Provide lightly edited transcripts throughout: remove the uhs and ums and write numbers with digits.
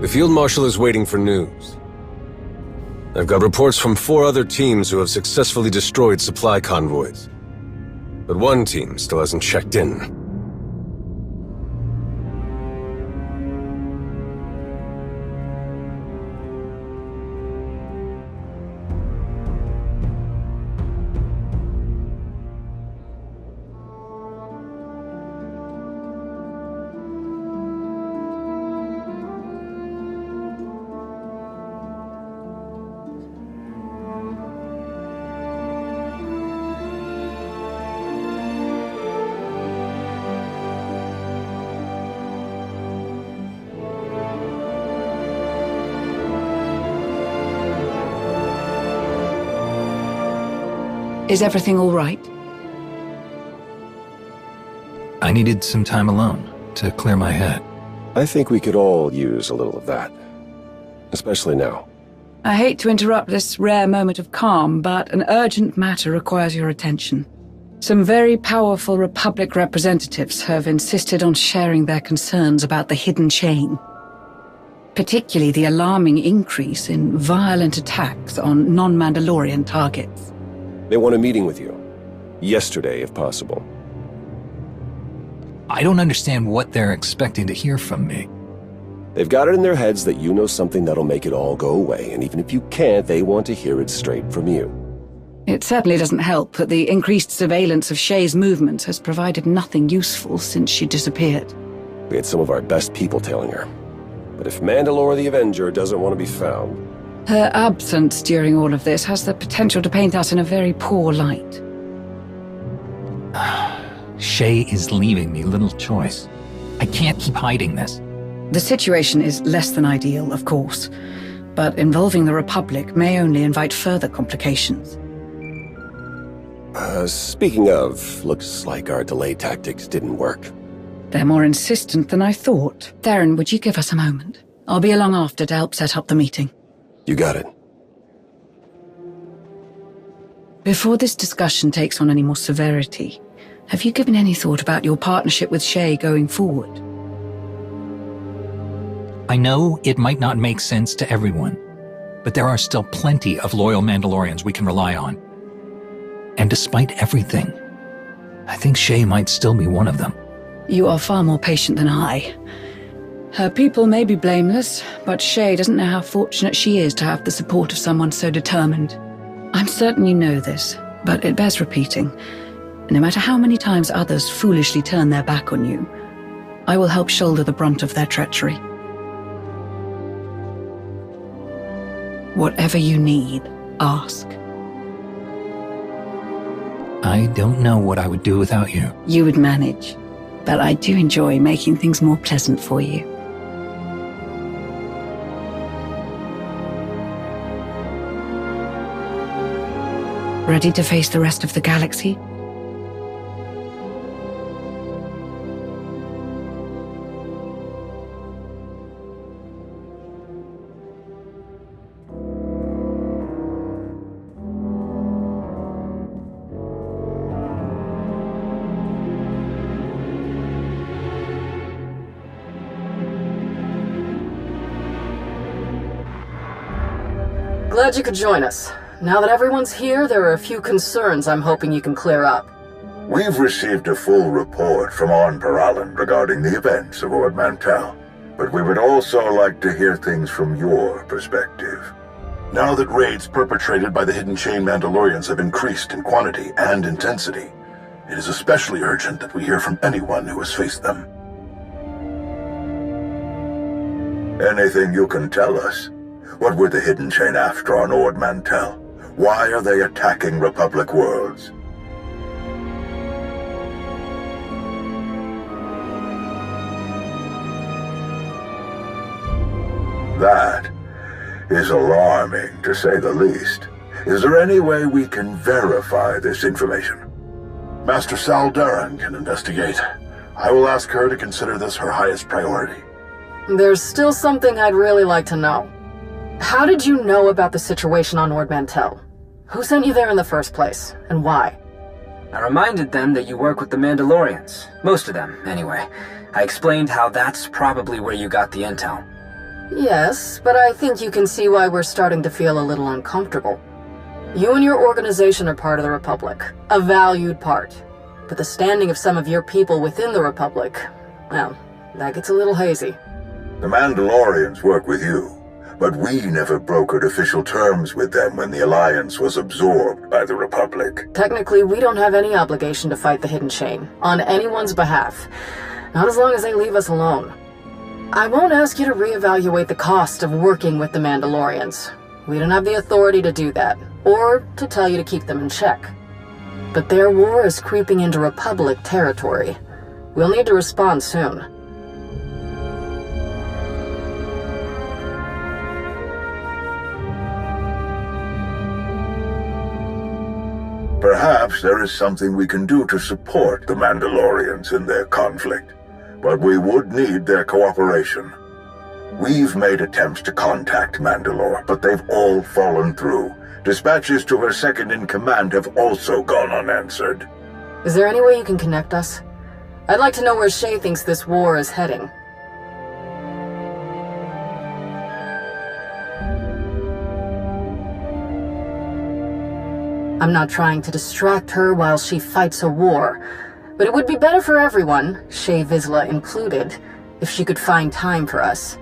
The Field Marshal is waiting for news. I've got reports from 4 other teams who have successfully destroyed supply convoys. But one team still hasn't checked in. Is everything all right? I needed some time alone to clear my head. I think we could all use a little of that. Especially now. I hate to interrupt this rare moment of calm, but an urgent matter requires your attention. Some very powerful Republic representatives have insisted on sharing their concerns about the hidden chain. Particularly the alarming increase in violent attacks on non-Mandalorian targets. They want a meeting with you. Yesterday, if possible. I don't understand what they're expecting to hear from me. They've got it in their heads that you know something that'll make it all go away, and even if you can't, they want to hear it straight from you. It certainly doesn't help that the increased surveillance of Shay's movements has provided nothing useful since she disappeared. We had some of our best people tailing her. But if Mandalore the Avenger doesn't want to be found... Her absence during all of this has the potential to paint us in a very poor light. Shay is leaving me little choice. I can't keep hiding this. The situation is less than ideal, of course, but involving the Republic may only invite further complications. Speaking of, looks like our delay tactics didn't work. They're more insistent than I thought. Theron, would you give us a moment? I'll be along after to help set up the meeting. You got it. Before this discussion takes on any more severity, have you given any thought about your partnership with Shay going forward? I know it might not make sense to everyone, but there are still plenty of loyal Mandalorians we can rely on. And despite everything, I think Shay might still be one of them. You are far more patient than I. Her people may be blameless, but Shay doesn't know how fortunate she is to have the support of someone so determined. I'm certain you know this, but it bears repeating. No matter how many times others foolishly turn their back on you, I will help shoulder the brunt of their treachery. Whatever you need, ask. I don't know what I would do without you. You would manage, but I do enjoy making things more pleasant for you. Ready to face the rest of the galaxy? Glad you could join us. Now that everyone's here, there are a few concerns I'm hoping you can clear up. We've received a full report from On Paralan regarding the events of Ord Mantell, but we would also like to hear things from your perspective. Now that raids perpetrated by the Hidden Chain Mandalorians have increased in quantity and intensity, it is especially urgent that we hear from anyone who has faced them. Anything you can tell us? What were the Hidden Chain after on Ord Mantell? Why are they attacking Republic worlds? That is alarming, to say the least. Is there any way we can verify this information? Master Sal Duran can investigate. I will ask her to consider this her highest priority. There's still something I'd really like to know. How did you know about the situation on Ord Mantell? Who sent you there in the first place, and why? I reminded them that you work with the Mandalorians. Most of them, anyway. I explained how that's probably where you got the intel. Yes, but I think you can see why we're starting to feel a little uncomfortable. You and your organization are part of the Republic, a valued part. But the standing of some of your people within the Republic, well, that gets a little hazy. The Mandalorians work with you, but we never brokered official terms with them when the Alliance was absorbed by the Republic. Technically, we don't have any obligation to fight the Hidden Chain, on anyone's behalf. Not as long as they leave us alone. I won't ask you to reevaluate the cost of working with the Mandalorians. We don't have the authority to do that, or to tell you to keep them in check. But their war is creeping into Republic territory. We'll need to respond soon. Perhaps there is something we can do to support the Mandalorians in their conflict, but we would need their cooperation. We've made attempts to contact Mandalore, but they've all fallen through. Dispatches to her second-in-command have also gone unanswered. Is there any way you can connect us? I'd like to know where Shay thinks this war is heading. I'm not trying to distract her while she fights a war, but it would be better for everyone, Shay Vizsla included, if she could find time for us.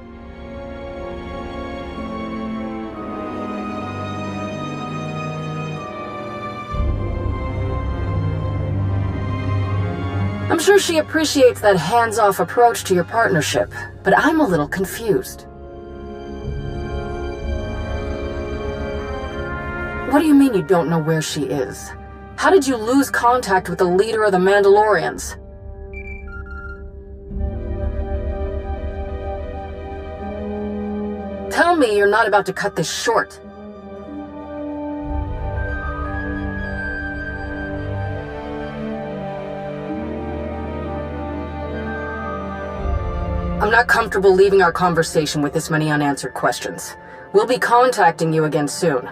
I'm sure she appreciates that hands-off approach to your partnership, but I'm a little confused. What do you mean you don't know where she is? How did you lose contact with the leader of the Mandalorians? Tell me you're not about to cut this short. I'm not comfortable leaving our conversation with this many unanswered questions. We'll be contacting you again soon.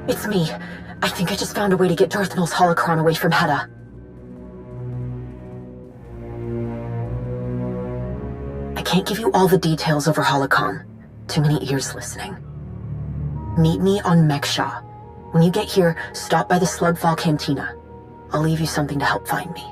It's me. I think I just found a way to get Darth Nul's holocron away from Hedda. I can't give you all the details over holocron. Too many ears listening. Meet me on Mek-Sha. When you get here, stop by the Slugfall Cantina. I'll leave you something to help find me.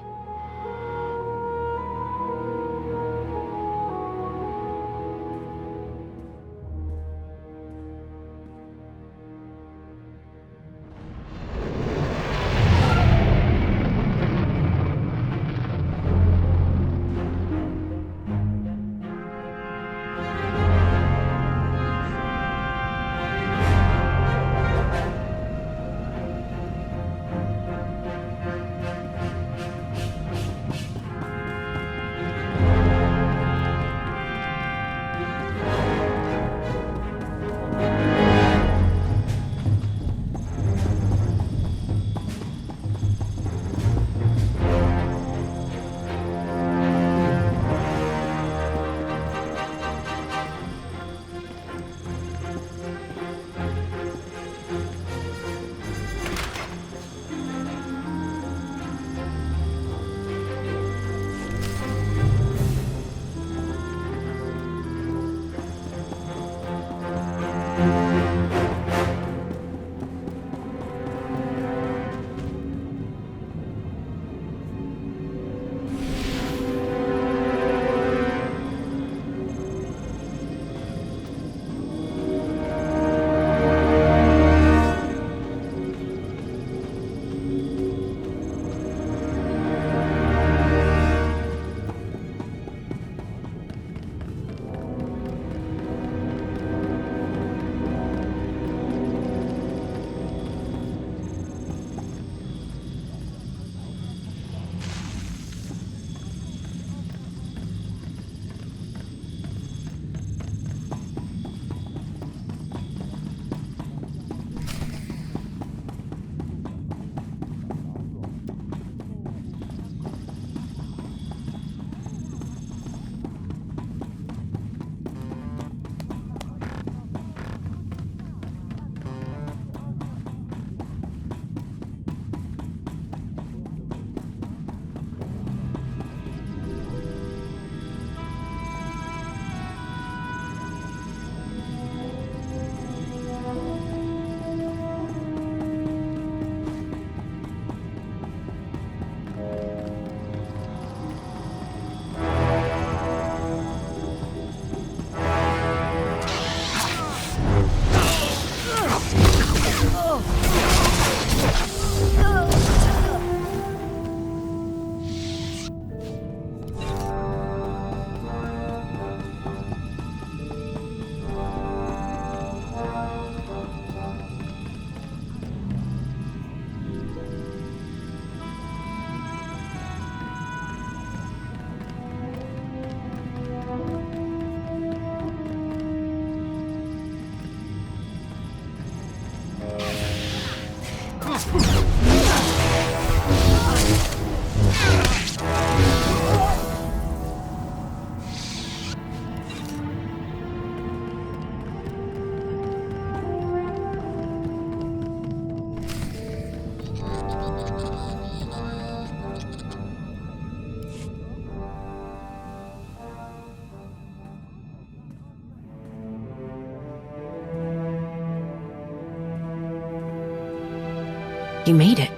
You made it.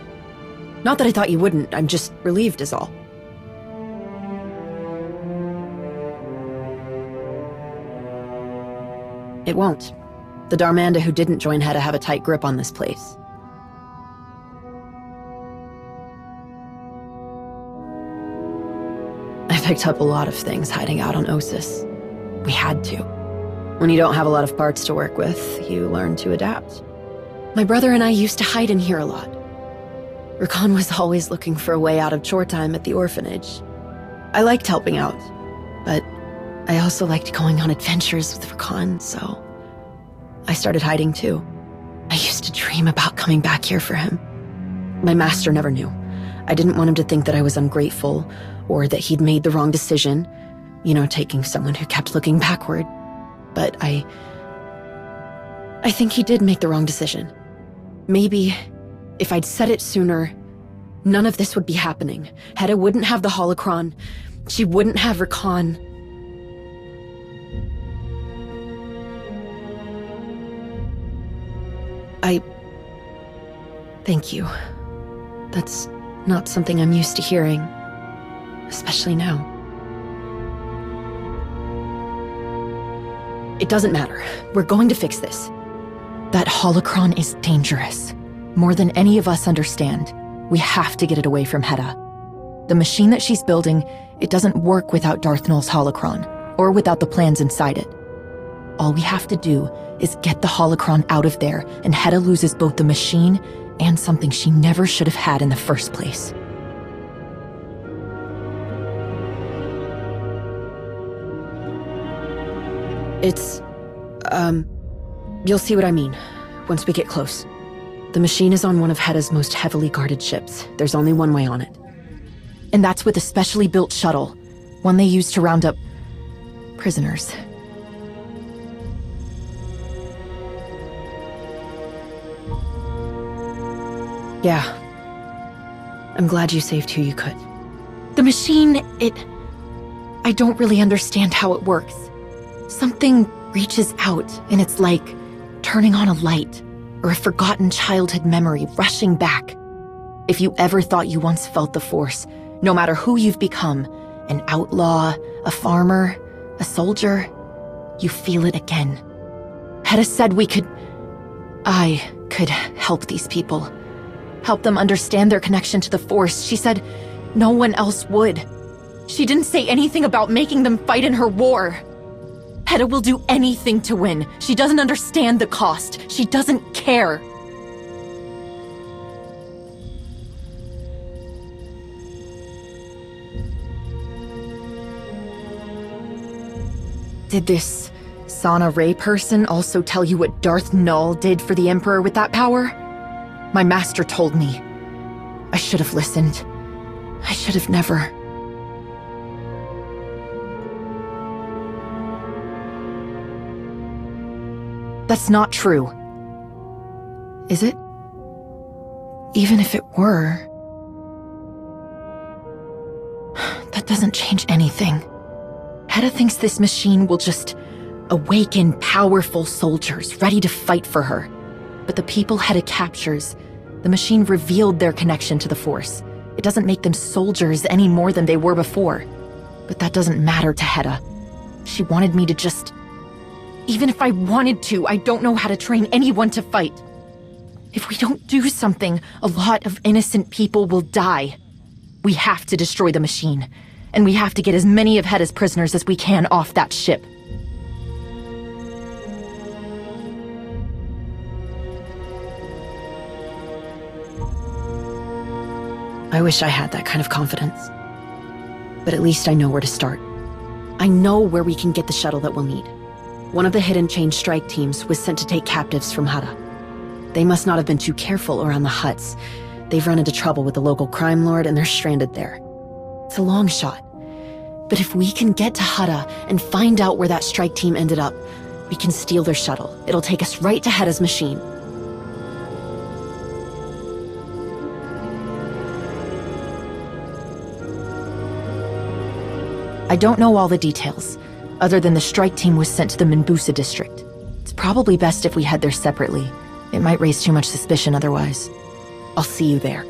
Not that I thought you wouldn't, I'm just relieved is all. It won't. The Darmanda who didn't join Hedda have a tight grip on this place. I picked up a lot of things hiding out on Ossus. We had to. When you don't have a lot of parts to work with, you learn to adapt. My brother and I used to hide in here a lot. Ri'kan was always looking for a way out of chore time at the orphanage. I liked helping out, but I also liked going on adventures with Ri'kan, so I started hiding too. I used to dream about coming back here for him. My master never knew. I didn't want him to think that I was ungrateful, or that he'd made the wrong decision, taking someone who kept looking backward. But I think he did make the wrong decision. Maybe if I'd said it sooner, none of this would be happening. Hedda wouldn't have the holocron. She wouldn't have Ri'kan. Thank you. That's not something I'm used to hearing, especially now. It doesn't matter. We're going to fix this. That holocron is dangerous. More than any of us understand. We have to get it away from Hedda. The machine that she's building, it doesn't work without Darth Nul's holocron, or without the plans inside it. All we have to do is get the holocron out of there, and Hedda loses both the machine and something she never should have had in the first place. You'll see what I mean once we get close. The machine is on one of Hedda's most heavily guarded ships. There's only one way on it. And that's with a specially built shuttle, one they use to round up prisoners. Yeah. I'm glad you saved who you could. The machine, I don't really understand how it works. Something reaches out, and it's like turning on a light, or a forgotten childhood memory rushing back. If you ever thought you once felt the Force, no matter who you've become, an outlaw, a farmer, a soldier, you feel it again. Hedda said I could help these people. Help them understand their connection to the Force. She said no one else would. She didn't say anything about making them fight in her war. Hedda will do anything to win. She doesn't understand the cost. She doesn't care. Did this Sana Ray person also tell you what Darth Nul did for the Emperor with that power? My master told me. I should have listened. I should have never. That's not true. Is it? Even if it were... That doesn't change anything. Hedda thinks this machine will just awaken powerful soldiers ready to fight for her. But the people Hedda captures, the machine revealed their connection to the Force. It doesn't make them soldiers any more than they were before. But that doesn't matter to Hedda. She wanted me to just... Even if I wanted to, I don't know how to train anyone to fight. If we don't do something, a lot of innocent people will die. We have to destroy the machine, and we have to get as many of Hedda's prisoners as we can off that ship. I wish I had that kind of confidence. But at least I know where to start. I know where we can get the shuttle that we'll need. One of the hidden chain strike teams was sent to take captives from Hedda. They must not have been too careful around the huts. They've run into trouble with the local crime lord and they're stranded there. It's a long shot. But if we can get to Hedda and find out where that strike team ended up, we can steal their shuttle. It'll take us right to Hedda's machine. I don't know all the details, other than the strike team was sent to the Minbusa district. It's probably best if we head there separately. It might raise too much suspicion otherwise. I'll see you there.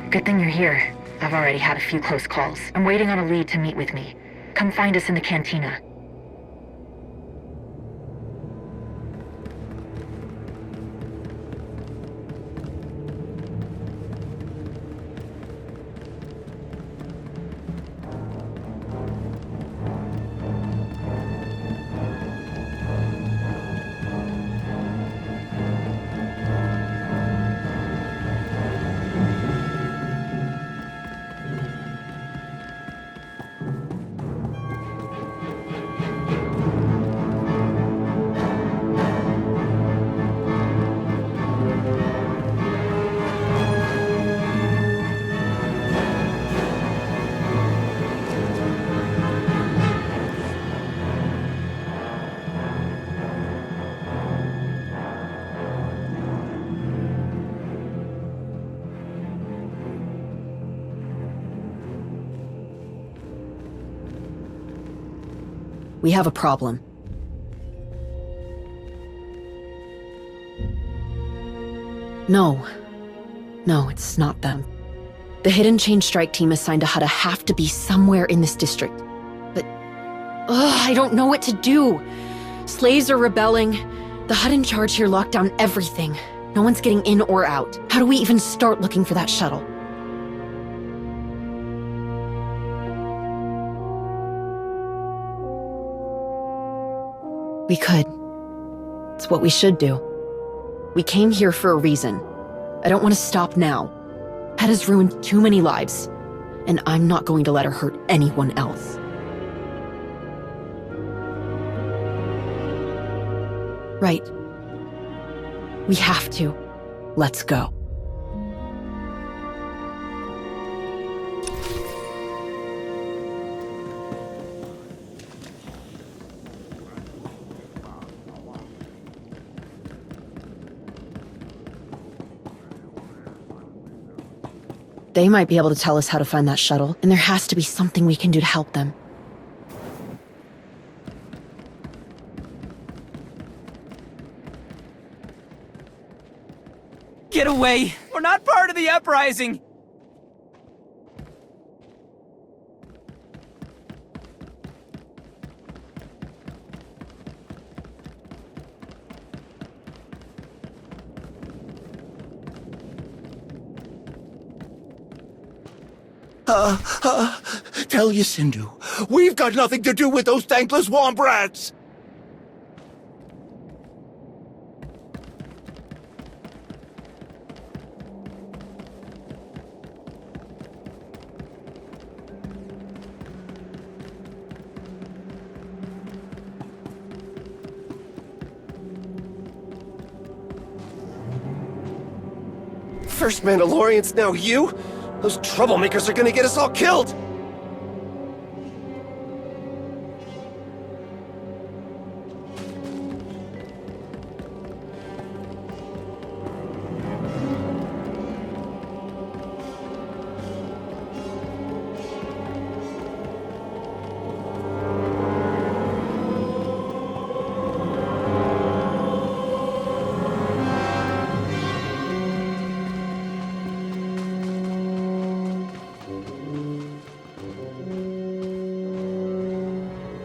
Good thing you're here. I've already had a few close calls. I'm waiting on a lead to meet with me. Come find us in the cantina. We have a problem. No, it's not them. The Hidden Chain Strike team assigned to Hutta have to be somewhere in this district. But, I don't know what to do. Slaves are rebelling. The Hutt in charge here locked down everything. No one's getting in or out. How do we even start looking for that shuttle? We could. It's what we should do. We came here for a reason. I don't want to stop now. Hetta's ruined too many lives, and I'm not going to let her hurt anyone else. Right. We have to. Let's go. They might be able to tell us how to find that shuttle, and there has to be something we can do to help them. Get away! We're not part of the uprising! Tell Yacindu, we've got nothing to do with those thankless wombrats! First Mandalorians, now you? Those troublemakers are gonna get us all killed!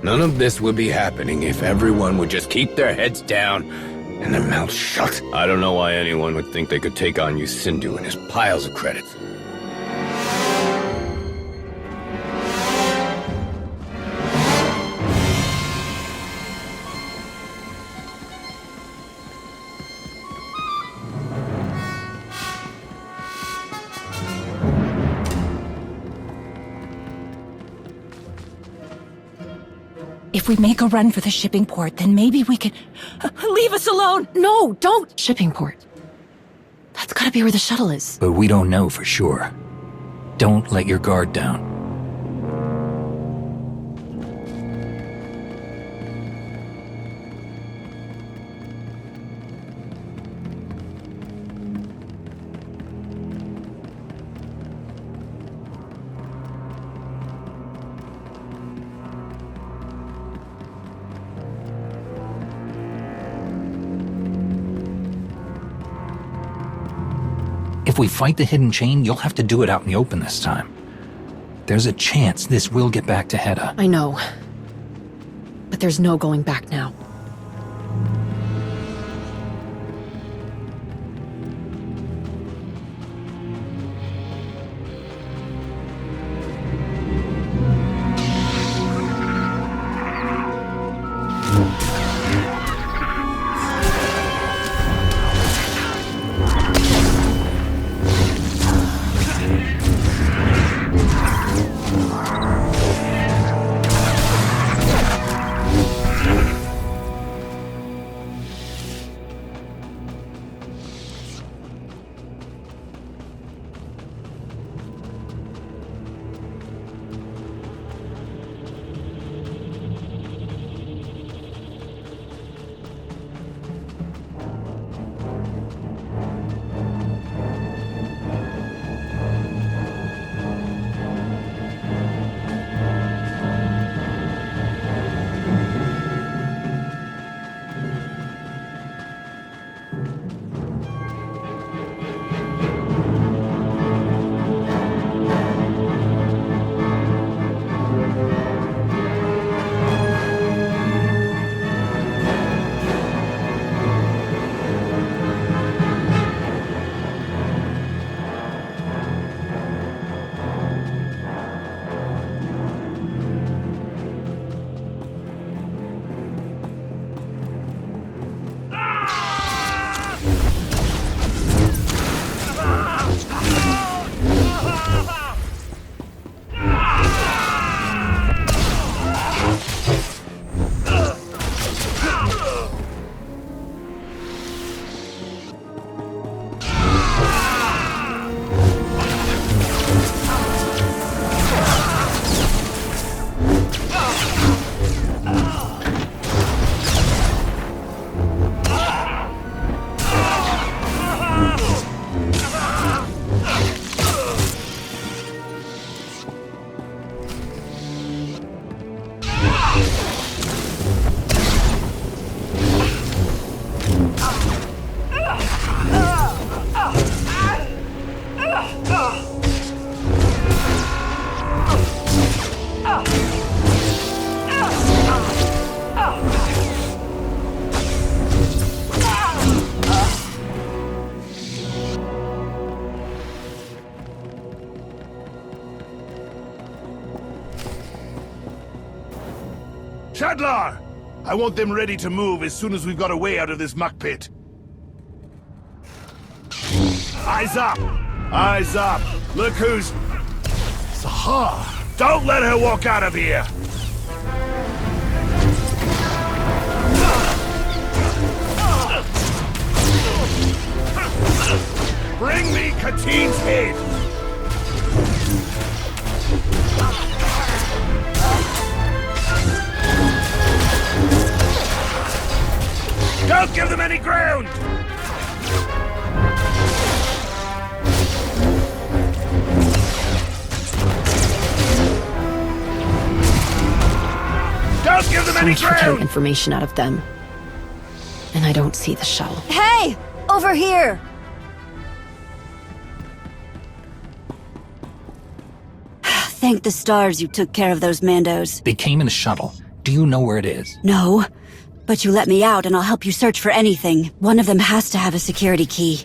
None of this would be happening if everyone would just keep their heads down and their mouths shut. I don't know why anyone would think they could take on Yacindu and his piles of credits. If we make a run for the shipping port, then maybe we can... Leave us alone! No, don't! Shipping port. That's gotta be where the shuttle is. But we don't know for sure. Don't let your guard down. If we fight the hidden chain, you'll have to do it out in the open this time. There's a chance this will get back to Hedda. I know. But there's no going back now. Shadlar! I want them ready to move as soon as we've got a way out of this muck pit. Eyes up! Eyes up! Look who's... Sahar! Don't let her walk out of here! Bring me Katine's head! Don't give them any ground! Don't give them any ground! Information out of them. And I don't see the shell. Hey! Over here! Thank the stars you took care of those Mandos. They came in a shuttle. Do you know where it is? No, but you let me out and I'll help you search for anything. One of them has to have a security key.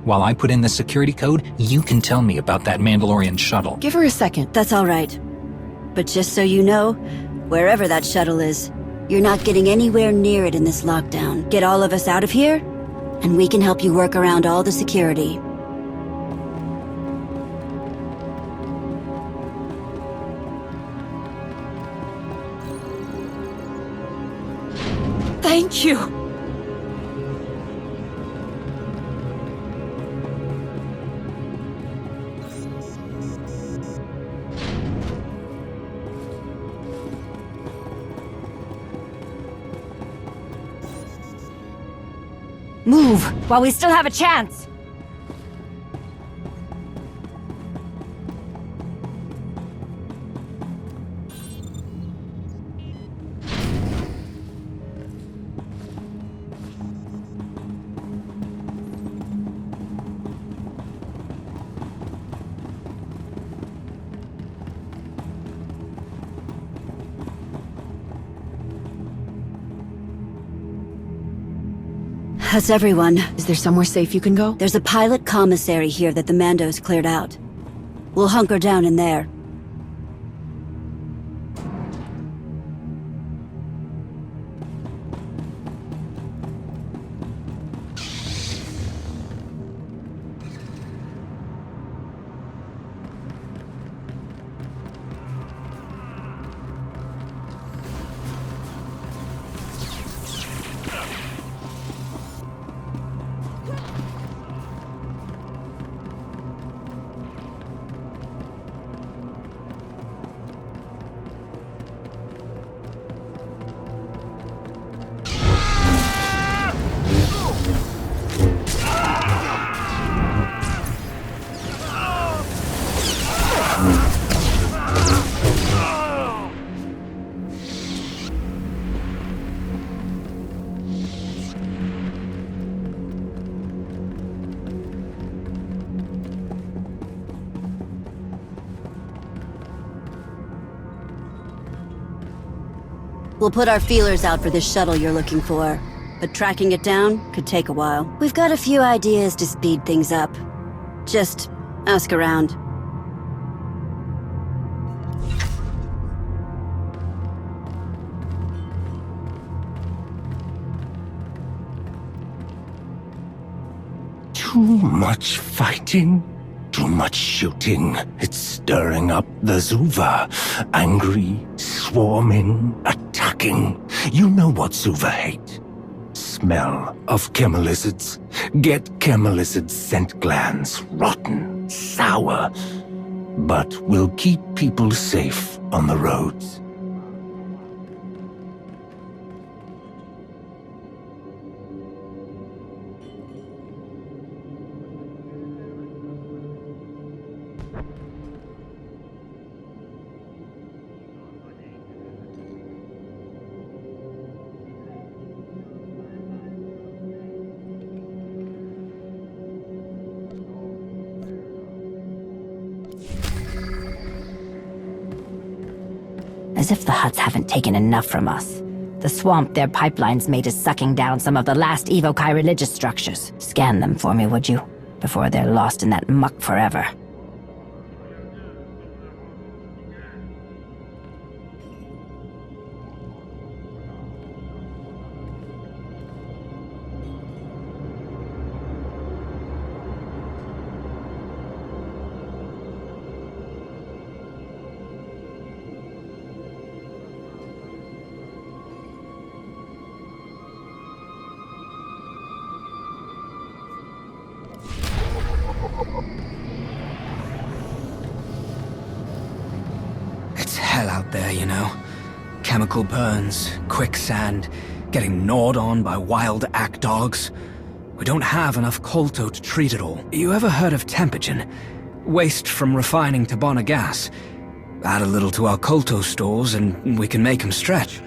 While I put in the security code, you can tell me about that Mandalorian shuttle. Give her a second. That's all right. But just so you know, wherever that shuttle is, you're not getting anywhere near it in this lockdown. Get all of us out of here, and we can help you work around all the security. Thank you. Move, while we still have a chance! That's everyone. Is there somewhere safe you can go? There's a pilot commissary here that the Mandos cleared out. We'll hunker down in there. We'll put our feelers out for this shuttle you're looking for, but tracking it down could take a while. We've got a few ideas to speed things up. Just ask around. Too much fighting, too much shooting. It's stirring up the Zuva. Angry, swarming, attacking. You know what Zuva hate. Smell of chemolizards. Get chemolizard scent glands. Rotten, sour. But will keep people safe on the roads. As if the Hutts haven't taken enough from us. The swamp their pipelines made is sucking down some of the last Evokai religious structures. Scan them for me, would you? Before they're lost in that muck forever. hell out there, you know. Chemical burns, quicksand, getting gnawed on by wild ack dogs. We don't have enough kolto to treat it all. You ever heard of tempogen? Waste from refining to burn a gas. Add a little to our kolto stores and we can make them stretch.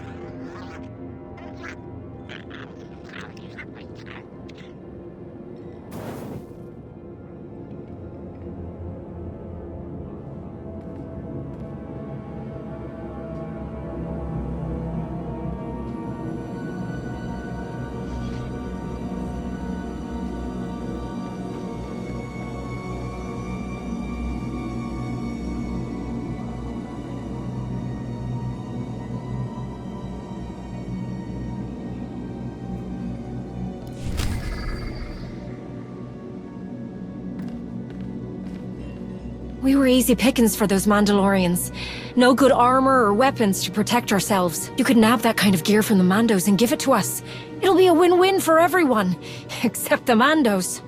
We were easy pickings for those Mandalorians. No good armor or weapons to protect ourselves. You could nab that kind of gear from the Mandos and give it to us. It'll be a win-win for everyone, except the Mandos.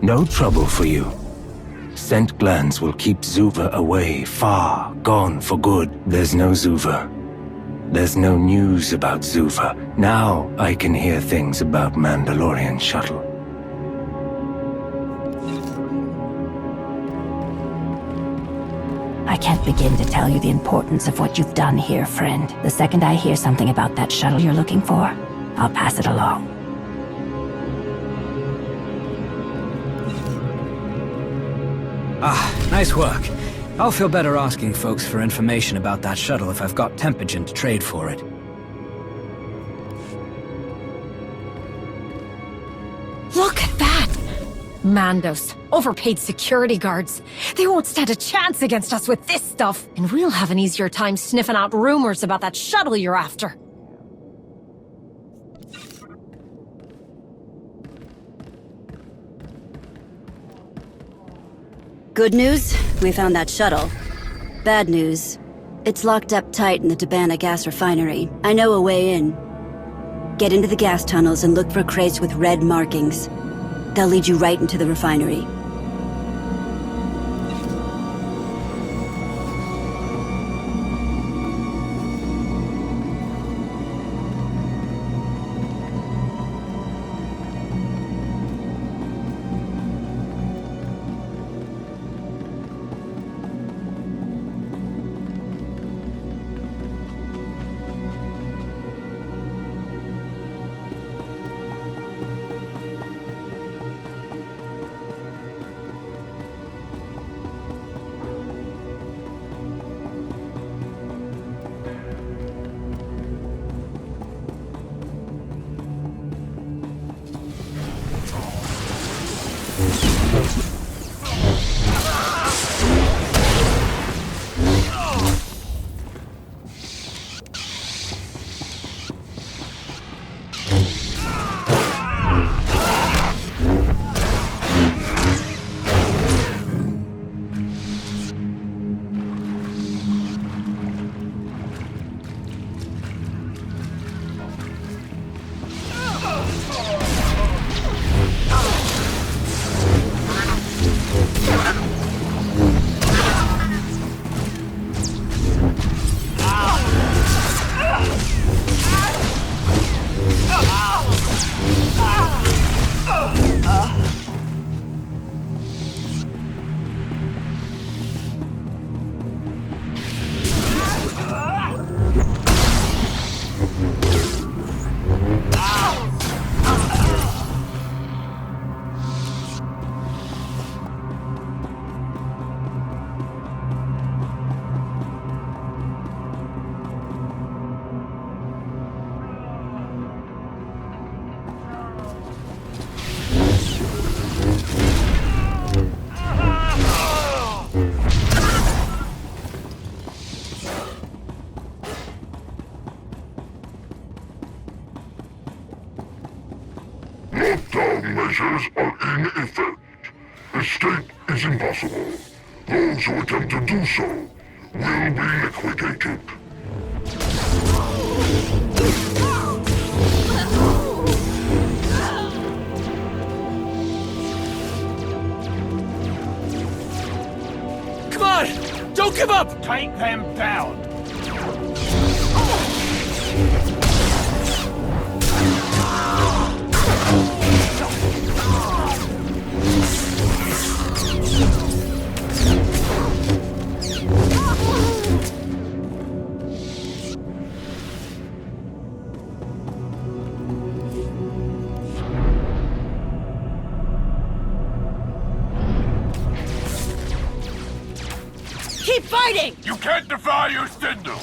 No trouble for you. Scent glands will keep Zuva away, far, gone for good. There's no Zuva. There's no news about Zuva. Now I can hear things about Mandalorian shuttle. I can't begin to tell you the importance of what you've done here, friend. The second I hear something about that shuttle you're looking for, I'll pass it along. Ah, nice work. I'll feel better asking folks for information about that shuttle if I've got Tempogen to trade for it. Look at that! Mandos, overpaid security guards. They won't stand a chance against us with this stuff. And we'll have an easier time sniffing out rumors about that shuttle you're after. Good news, we found that shuttle. Bad news, it's locked up tight in the Tabana gas refinery. I know a way in. Get into the gas tunnels and look for crates with red markings. They'll lead you right into the refinery. Lockdown measures are in effect. Escape is impossible. Those who attempt to do so will be liquidated. Come on! Don't give up! Take them down! Keep fighting! You can't defy your Sindel!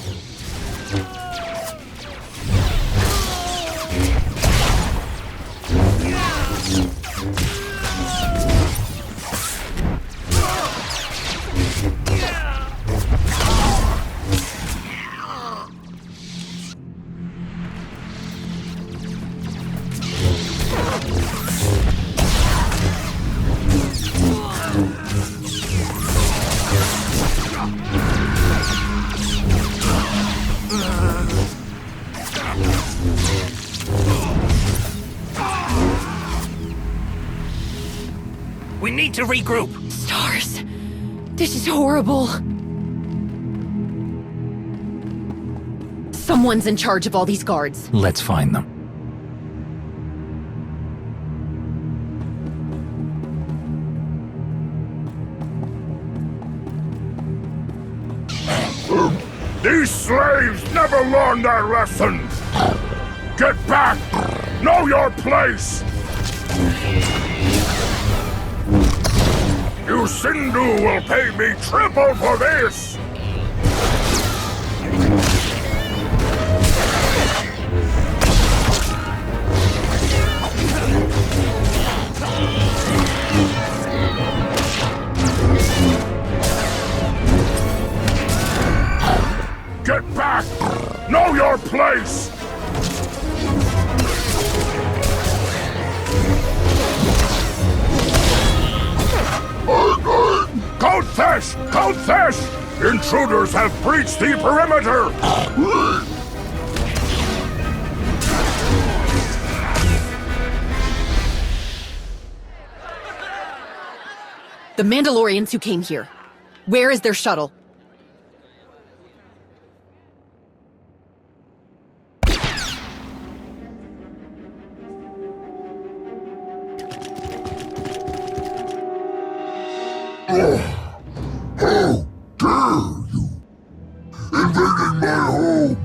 We need to regroup. Stars. This is horrible. Someone's in charge of all these guards. Let's find them. These slaves never learned their lesson! Get back! Know your place! You Sindhu will pay me triple for this! Get back! Know your place! Confess! Confess! Intruders have breached the perimeter! The Mandalorians who came here. Where is their shuttle? How dare you! Invading my home!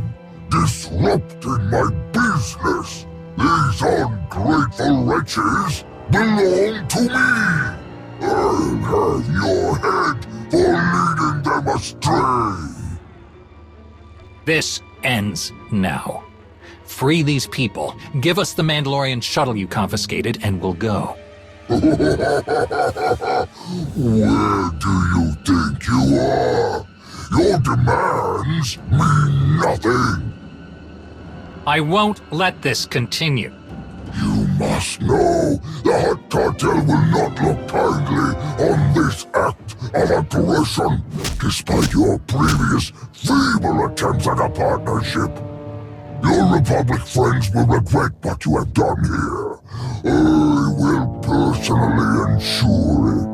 Disrupting my business! These ungrateful wretches belong to me! I'll have your head for leading them astray! This ends now. Free these people, give us the Mandalorian shuttle you confiscated, and we'll go. Where do you think you are? Your demands mean nothing. I won't let this continue. You must know the Hutt Cartel will not look kindly on this act of aggression, despite your previous feeble attempts at a partnership. Your Republic friends will regret what you have done here. I will personally ensure it.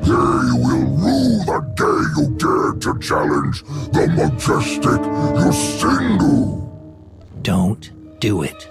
They will rue the day you dared to challenge the majestic Yusindu. Don't do it.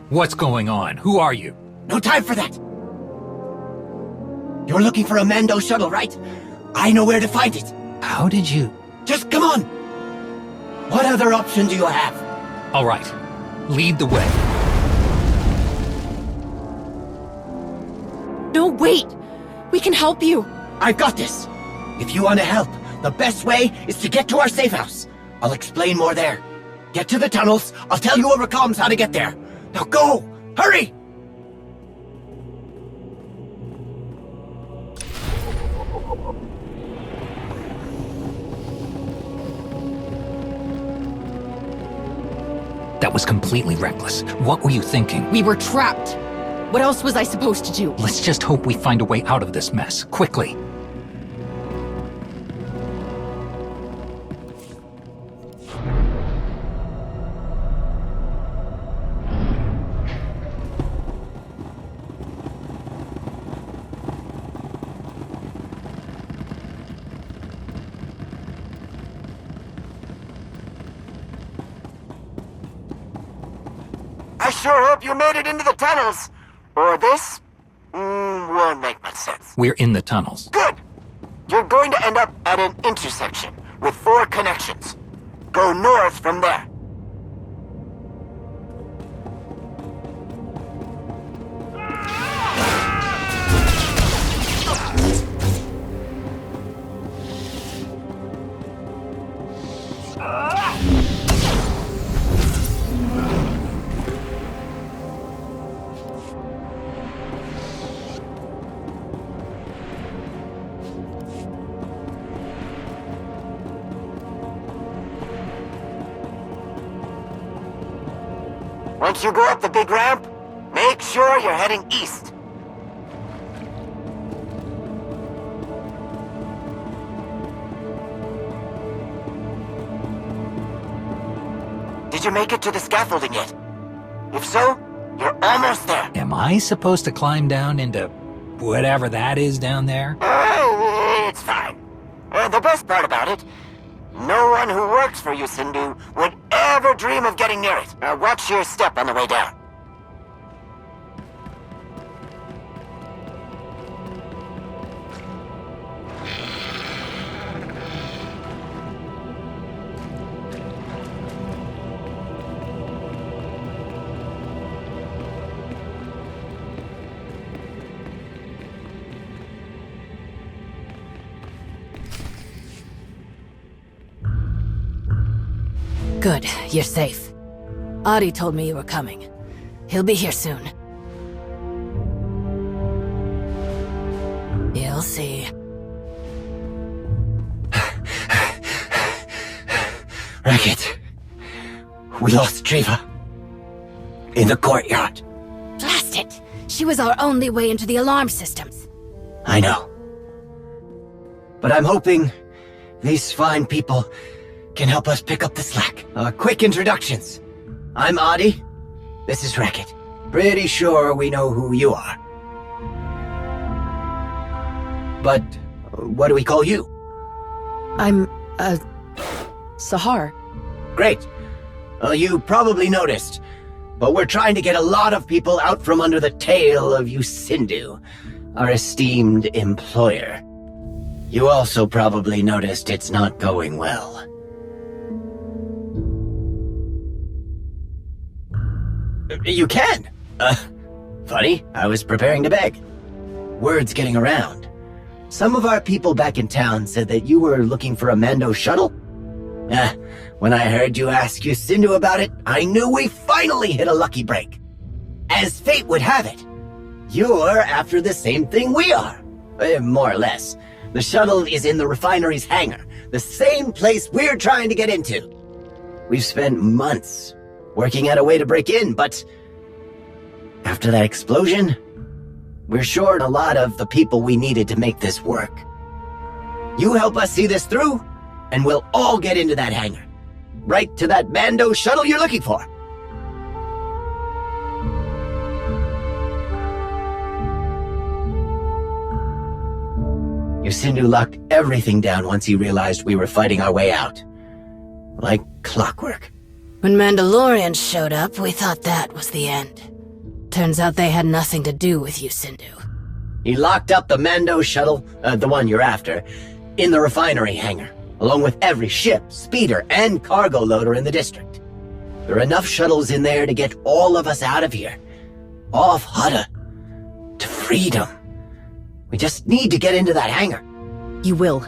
What's going on? Who are you? No time for that! You're looking for a Mando shuttle, right? I know where to find it. How did you... Just come on! What other option do you have? All right. Lead the way. No, wait! We can help you! I've got this! If you want to help, the best way is to get to our safe house. I'll explain more there. Get to the tunnels, I'll tell you over comms how to get there. Now go! Hurry! That was completely reckless. What were you thinking? We were trapped. What else was I supposed to do? Let's just hope we find a way out of this mess, quickly. I sure hope you made it into the tunnels. Or this won't make much sense. We're in the tunnels. Good! You're going to end up at an intersection with 4 connections. Go north from there. Once you go up the big ramp, make sure you're heading east. Did you make it to the scaffolding yet? If so, you're almost there. Am I supposed to climb down into whatever that is down there? It's fine. The best part about it, no one who works for you, Sindhu, would ever dream of getting near it. Watch your step on the way down. Good, you're safe. Adi told me you were coming. He'll be here soon. You'll see. Racket. We lost Triva. In the courtyard. Blast it! She was our only way into the alarm systems. I know. But I'm hoping these fine people can help us pick up the slack. Quick introductions. I'm Adi. This is Racket. Pretty sure we know who you are. But what do we call you? I'm, Sahar. Great. You probably noticed, but we're trying to get a lot of people out from under the tail of you Sindhu, our esteemed employer. You also probably noticed it's not going well. You can! Funny, I was preparing to beg. Word's getting around. Some of our people back in town said that you were looking for a Mando shuttle. When I heard you ask you Sindhu about it, I knew we finally hit a lucky break. As fate would have it, you're after the same thing we are. More or less. The shuttle is in the refinery's hangar, the same place we're trying to get into. We've spent months working out a way to break in, but after that explosion, we're short a lot of the people we needed to make this work. You help us see this through, and we'll all get into that hangar. Right to that Mando shuttle you're looking for. Your Sindhu locked everything down once he realized we were fighting our way out. Like clockwork. When Mandalorians showed up, we thought that was the end. Turns out they had nothing to do with you, Sindhu. He locked up the Mando shuttle, the one you're after, in the refinery hangar, along with every ship, speeder, and cargo loader in the district. There are enough shuttles in there to get all of us out of here. Off Hutta. To freedom. We just need to get into that hangar. You will.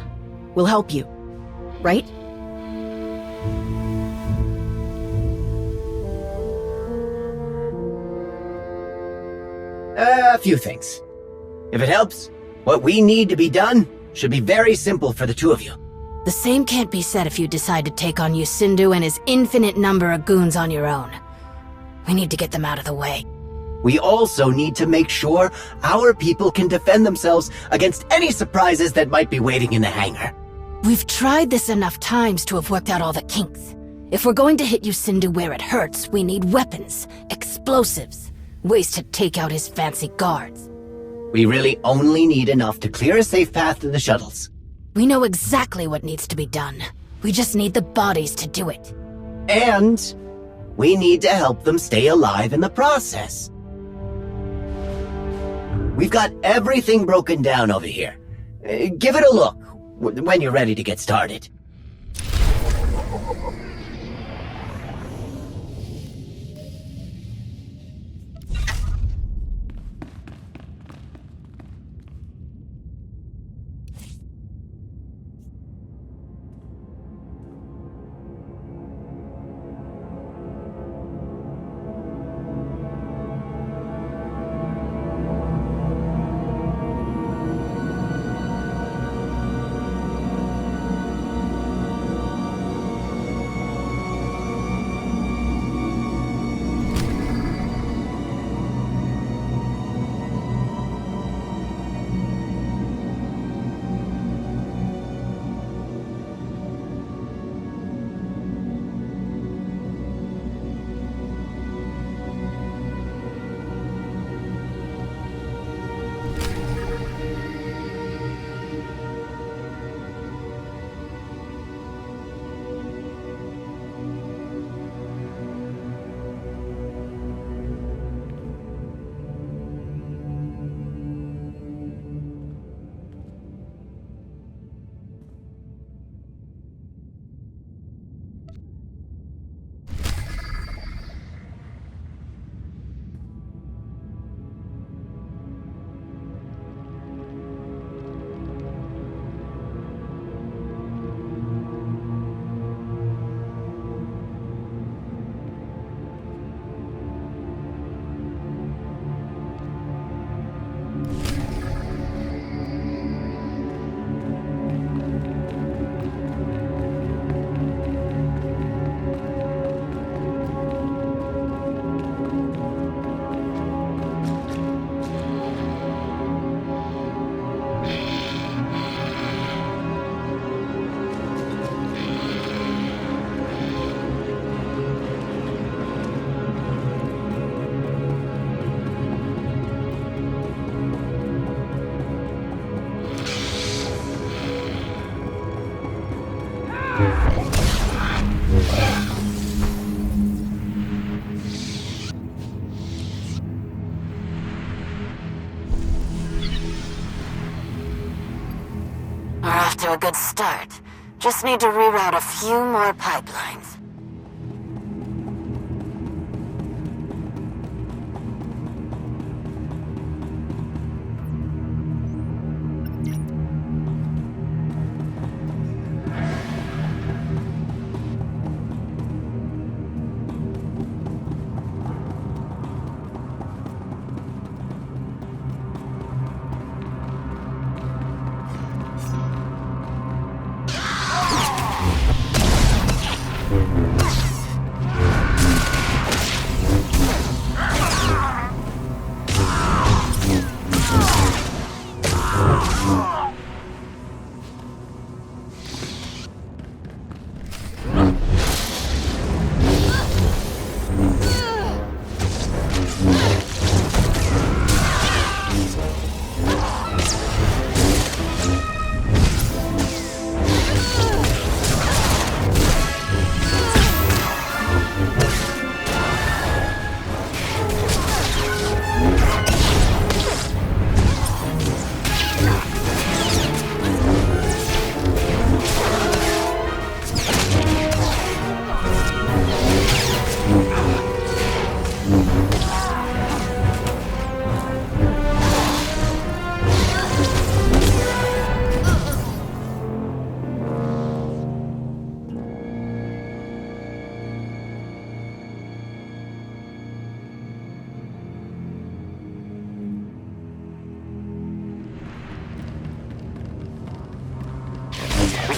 We'll help you. Right? A few things. If it helps, what we need to be done should be very simple for the two of you. The same can't be said if you decide to take on Sindhu and his infinite number of goons on your own. We need to get them out of the way. We also need to make sure our people can defend themselves against any surprises that might be waiting in the hangar. We've tried this enough times to have worked out all the kinks. If we're going to hit Sindhu where it hurts, we need weapons, explosives, ways to take out his fancy guards. We really only need enough to clear a safe path to the shuttles. We know exactly what needs to be done. We just need the bodies to do it. And we need to help them stay alive in the process. We've got everything broken down over here. Give it a look when you're ready to get started. off to a good start. Just need to reroute a few more pipelines.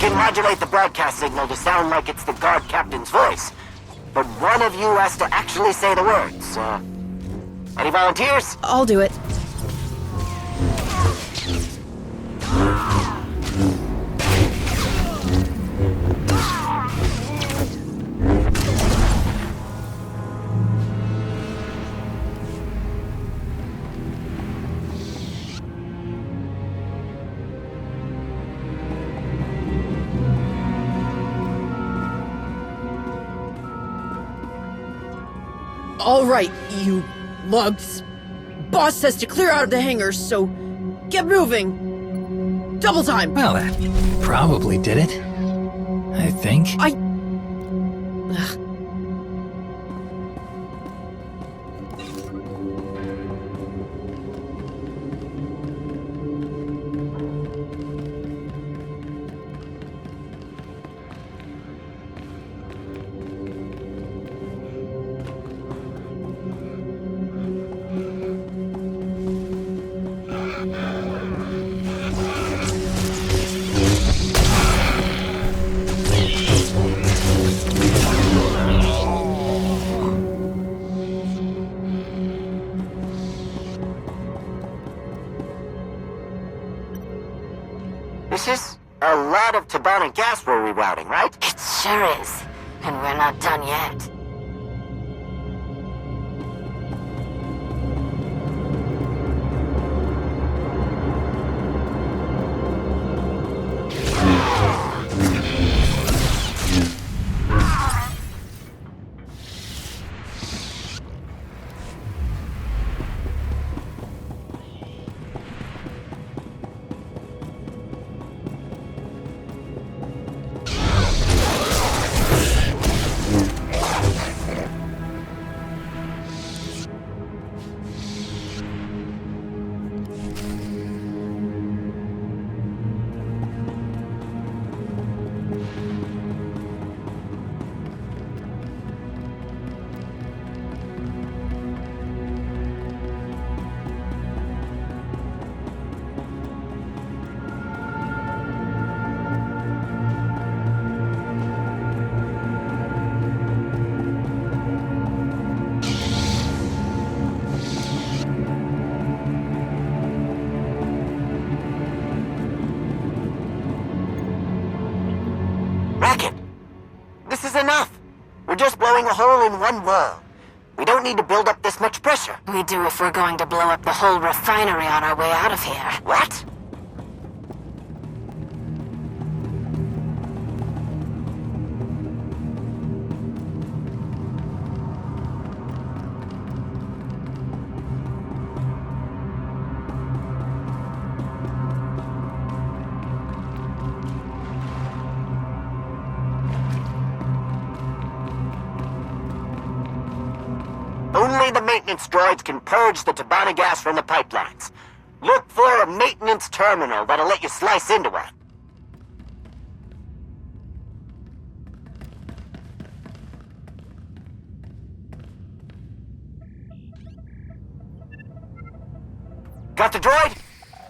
can modulate the broadcast signal to sound like it's the guard captain's voice. But one of you has to actually say the words. Any volunteers? I'll do it. All right, you lugs. Boss says to clear out of the hangars, so get moving. Double time. Well, that probably did it. I think. Ugh. This is a lot of Tabana gas we're rerouting, right? It sure is. And we're not done yet. This is enough. We're just blowing a hole in one wall. We don't need to build up this much pressure. We do if we're going to blow up the whole refinery on our way out of here. What? maintenance droids can purge the Tabana gas from the pipelines. Look for a maintenance terminal that'll let you slice into it. Got the droid?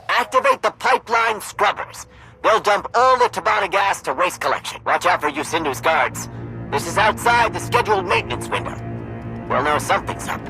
Activate the pipeline scrubbers. They'll dump all the Tabana gas to waste collection. Watch out for Yusindu's guards. This is outside the scheduled maintenance window. We'll know something's up.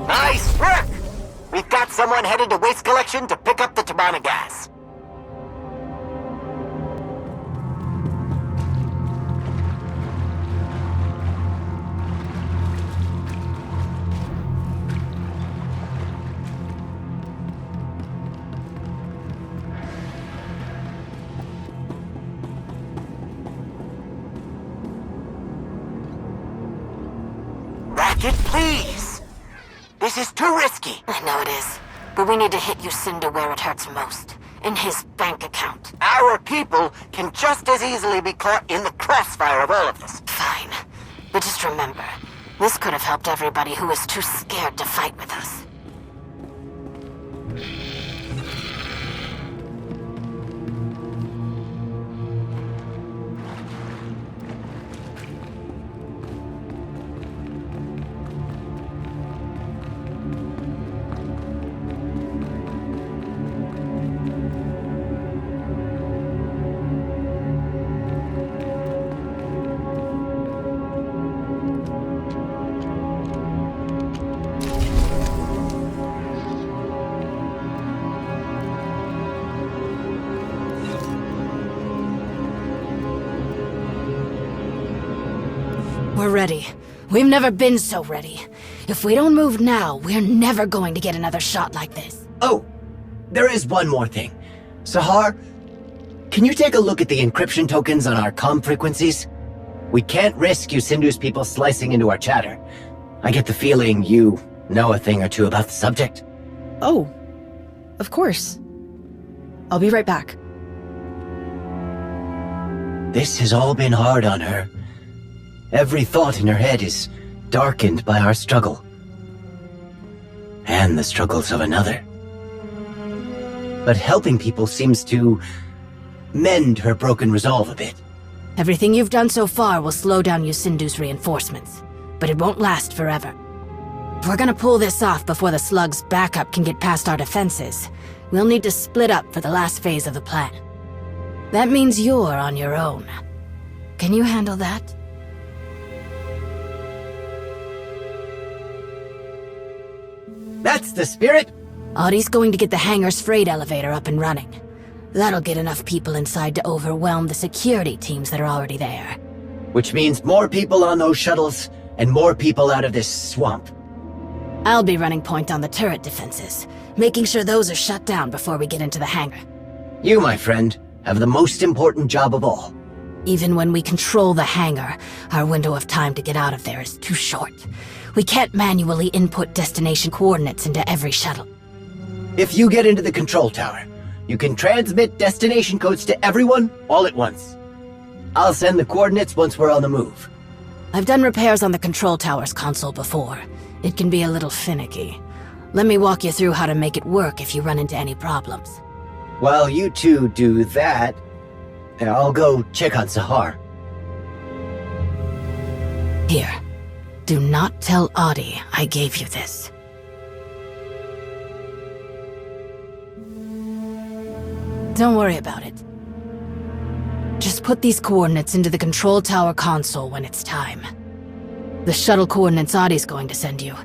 Nice work! We've got someone headed to waste collection to pick up the Tabana gas. Racket, please! This is too risky. I know it is, but we need to hit Yusinda where it hurts most. in his bank account. Our people can just as easily be caught in the crossfire of all of this. Fine. But just remember, this could have helped everybody who was too scared to fight with us. We're ready. We've never been so ready. If we don't move now, we're never going to get another shot like this. Oh, there is one more thing. Sahar, can you take a look at the encryption tokens on our comm frequencies? We can't risk Yusindu's people slicing into our chatter. I get the feeling you know a thing or two about the subject. Oh, of course. I'll be right back. This has all been hard on her. Every thought in her head is darkened by our struggle. And the struggles of another. But helping people seems to mend her broken resolve a bit. Everything you've done so far will slow down Yusindu's reinforcements, but it won't last forever. If we're gonna pull this off before the slug's backup can get past our defenses, we'll need to split up for the last phase of the plan. That means you're on your own. Can you handle that? That's the spirit! Audie's going to get the hangar's freight elevator up and running. That'll get enough people inside to overwhelm the security teams that are already there. Which means more people on those shuttles, and more people out of this swamp. I'll be running point on the turret defenses, making sure those are shut down before we get into the hangar. You, my friend, have the most important job of all. Even when we control the hangar, our window of time to get out of there is too short. We can't manually input destination coordinates into every shuttle. If you get into the control tower, you can transmit destination codes to everyone all at once. I'll send the coordinates once we're on the move. I've done repairs on the control tower's console before. It can be a little finicky. Let me walk you through how to make it work if you run into any problems. While you two do that, I'll go check on Sahar. Here. Do not tell Audie I gave you this. Don't worry about it. Just put these coordinates into the control tower console when it's time. The shuttle coordinates Audie's going to send you,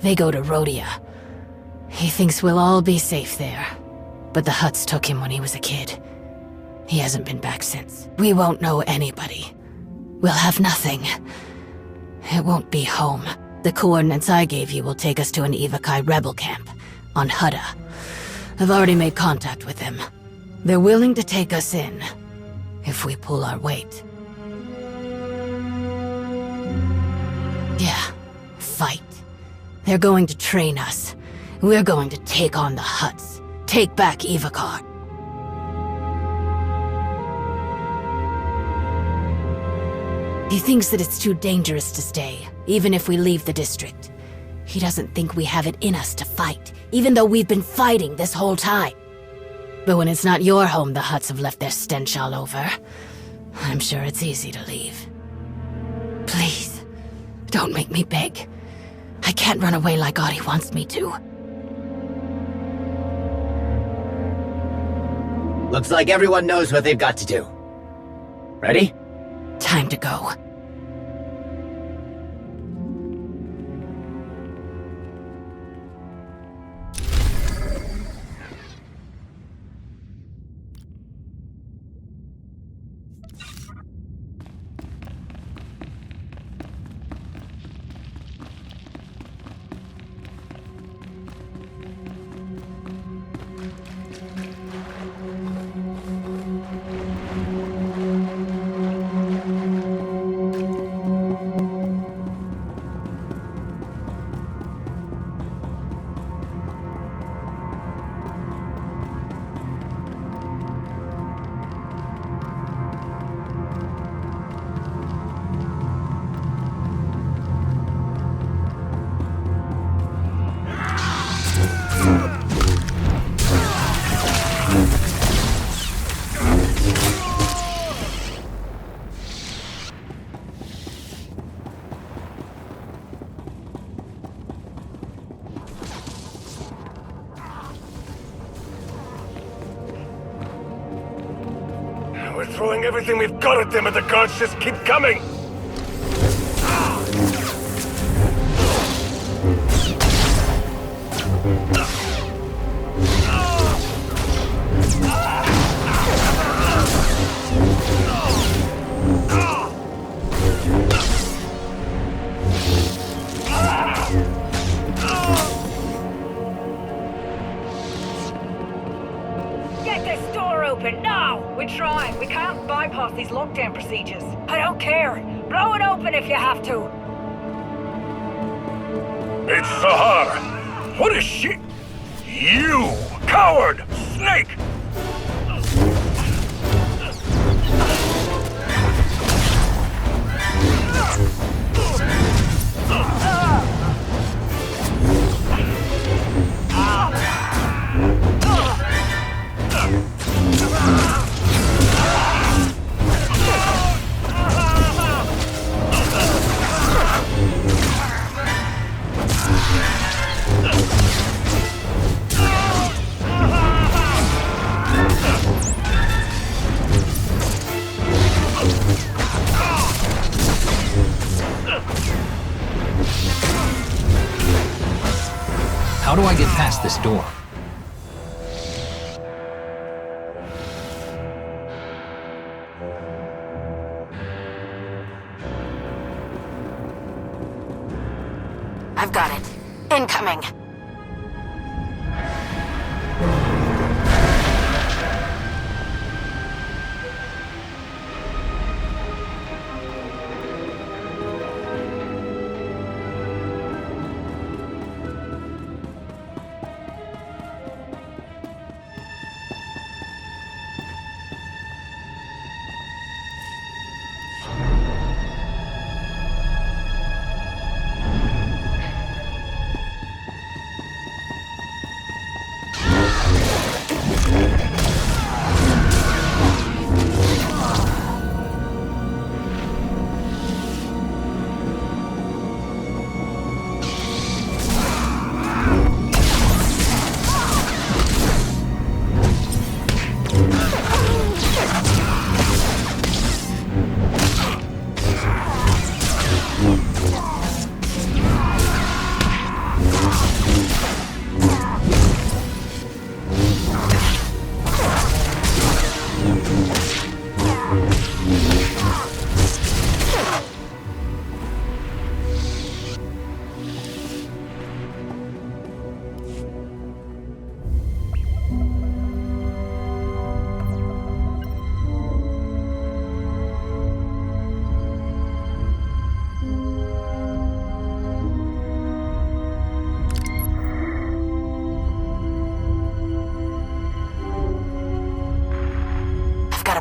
they go to Rhodia. He thinks we'll all be safe there, but the Hutts took him when he was a kid. He hasn't been back since. We won't know anybody. We'll have nothing. It won't be home. The coordinates I gave you will take us to an Evakai rebel camp on Hutta. I've already made contact with them. They're willing to take us in, if we pull our weight. Yeah, fight. They're going to train us. We're going to take on the Hutts. Take back Evakar. He thinks that it's too dangerous to stay, even if we leave the district. He doesn't think we have it in us to fight, even though we've been fighting this whole time. But when it's not your home the Hutts have left their stench all over, I'm sure it's easy to leave. Please, don't make me beg. I can't run away like Audie wants me to. Looks like everyone knows what they've got to do. Ready? Time to go. throwing everything we've got at them, and the guards just keep coming! Get this door open now! We're trying. We can't bypass these lockdown procedures. I don't care. Blow it open if you have to. It's Sahar! What is she? You! Coward! Snake! How do I get past this door? I've got it. Incoming.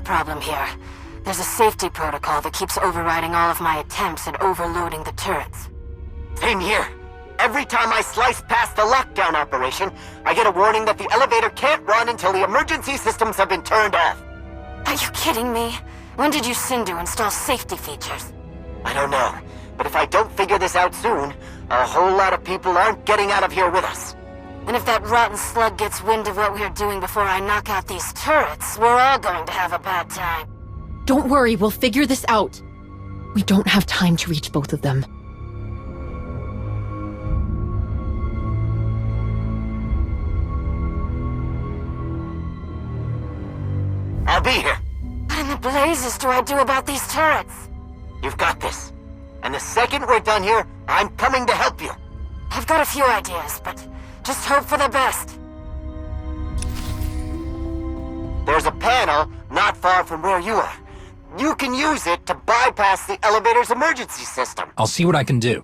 Problem here. There's a safety protocol that keeps overriding all of my attempts at overloading the turrets. Same here. Every time I slice past the lockdown operation, I get a warning that the elevator can't run until the emergency systems have been turned off. Are you kidding me? When did you Sindu install safety features? I don't know, but if I don't figure this out soon, a whole lot of people aren't getting out of here with us. And if that rotten slug gets wind of what we're doing before I knock out these turrets, we're all going to have a bad time. Don't worry, we'll figure this out. We don't have time to reach both of them. I'll be here. What in the blazes do I do about these turrets? You've got this. And the second we're done here, I'm coming to help you. I've got a few ideas, but just hope for the best. There's a panel not far from where you are. You can use it to bypass the elevator's emergency system. I'll see what I can do.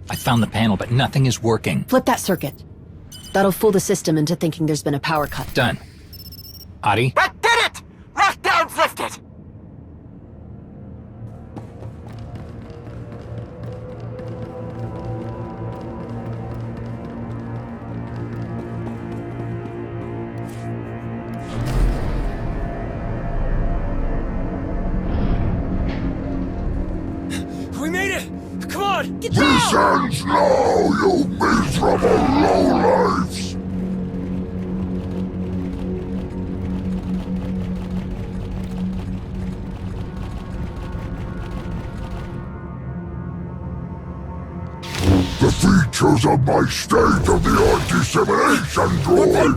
I found the panel, but nothing is working. Flip that circuit. That'll fool the system into thinking there's been a power cut. Done. Adi? That did it! Lockdown's lifted! We made it! Come on! Get This down! ends now, you miserable lowlifes! The features of my state-of-the-art dissemination droid are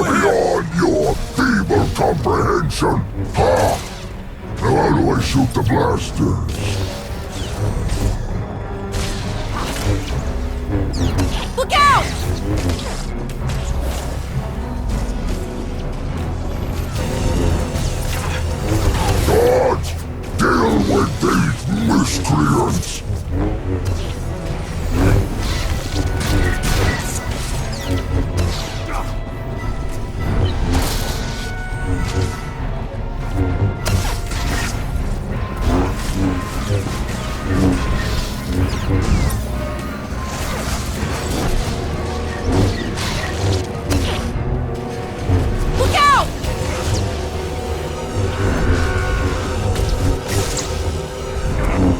beyond your feeble comprehension! Ha! Now how do I shoot the blasters? Look out! Gods, deal with these miscreants! Look out!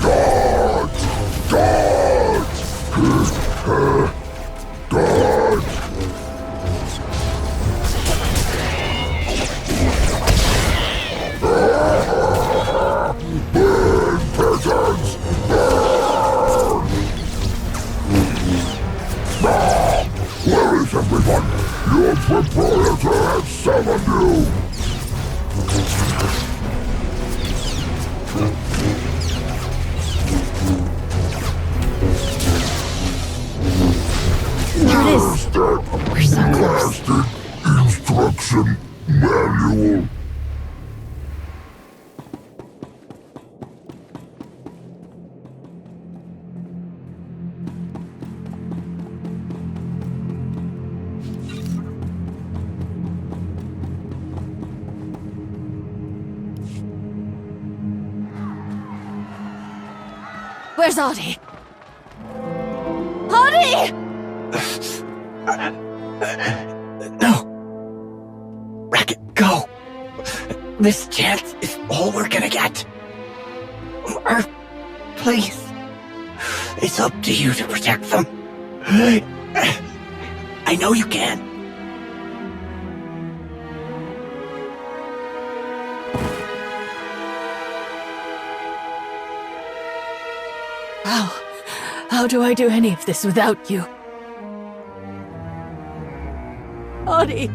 Gods! Gods! Gods! Burn, peasants! Burn! Where is everyone? Your proprietor has summoned you! There it is. We're so close. Instruction manual. Where's Adi? Adi! No. Racket, go. This chance is all we're gonna get. Earth, please. It's up to you to protect them. I know you can. How do I do any of this without you? Adi!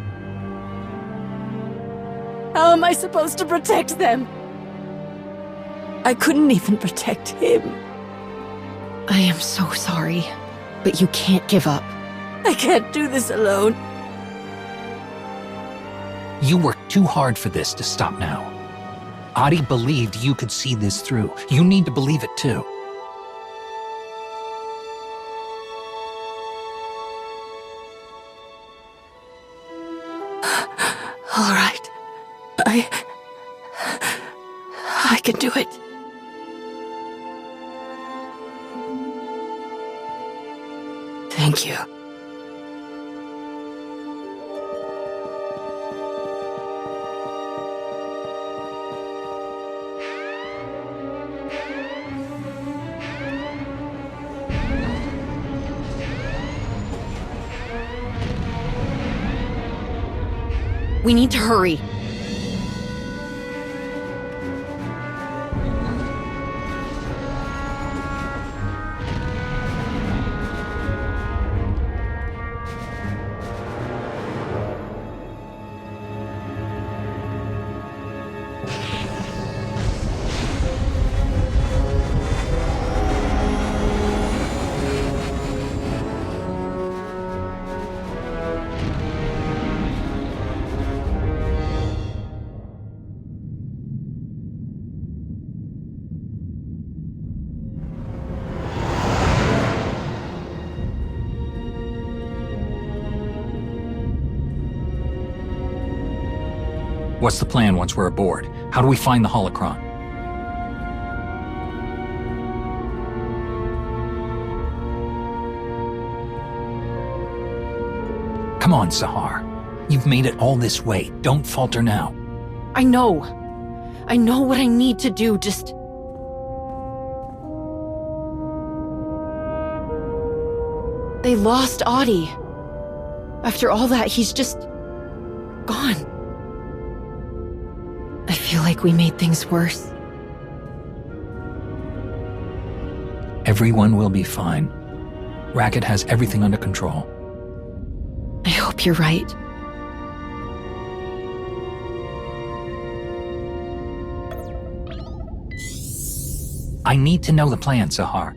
How am I supposed to protect them? I couldn't even protect him. I am so sorry, but you can't give up. I can't do this alone. You worked too hard for this to stop now. Adi believed you could see this through. You need to believe it too. All right. I can do it. Thank you. We need to hurry. What's the plan once we're aboard? How do we find the holocron? Come on, Sahar. You've made it all this way. Don't falter now. I know. I know what I need to do, just... They lost Audie. After all that, he's just... gone. I feel like we made things worse. Everyone will be fine. Racket has everything under control. I hope you're right. I need to know the plan, Sahar.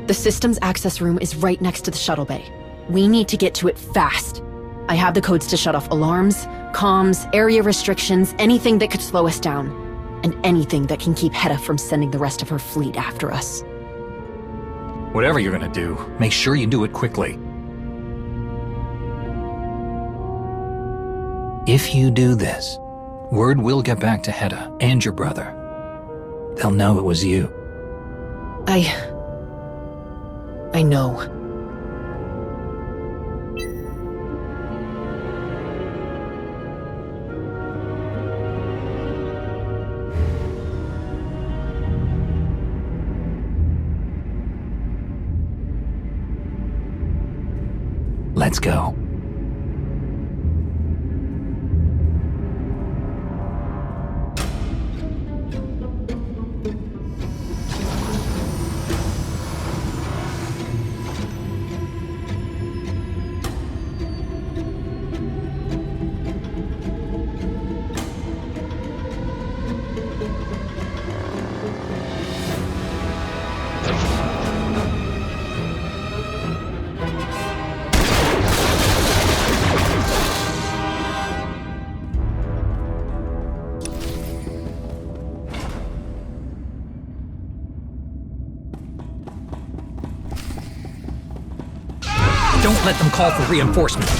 The systems access room is right next to the shuttle bay. We need to get to it fast. I have the codes to shut off alarms, comms, area restrictions, anything that could slow us down. And anything that can keep Hedda from sending the rest of her fleet after us. Whatever you're gonna do, make sure you do it quickly. If you do this, word will get back to Hedda and your brother. They'll know it was you. I know. Let's go. Don't let them call for reinforcements.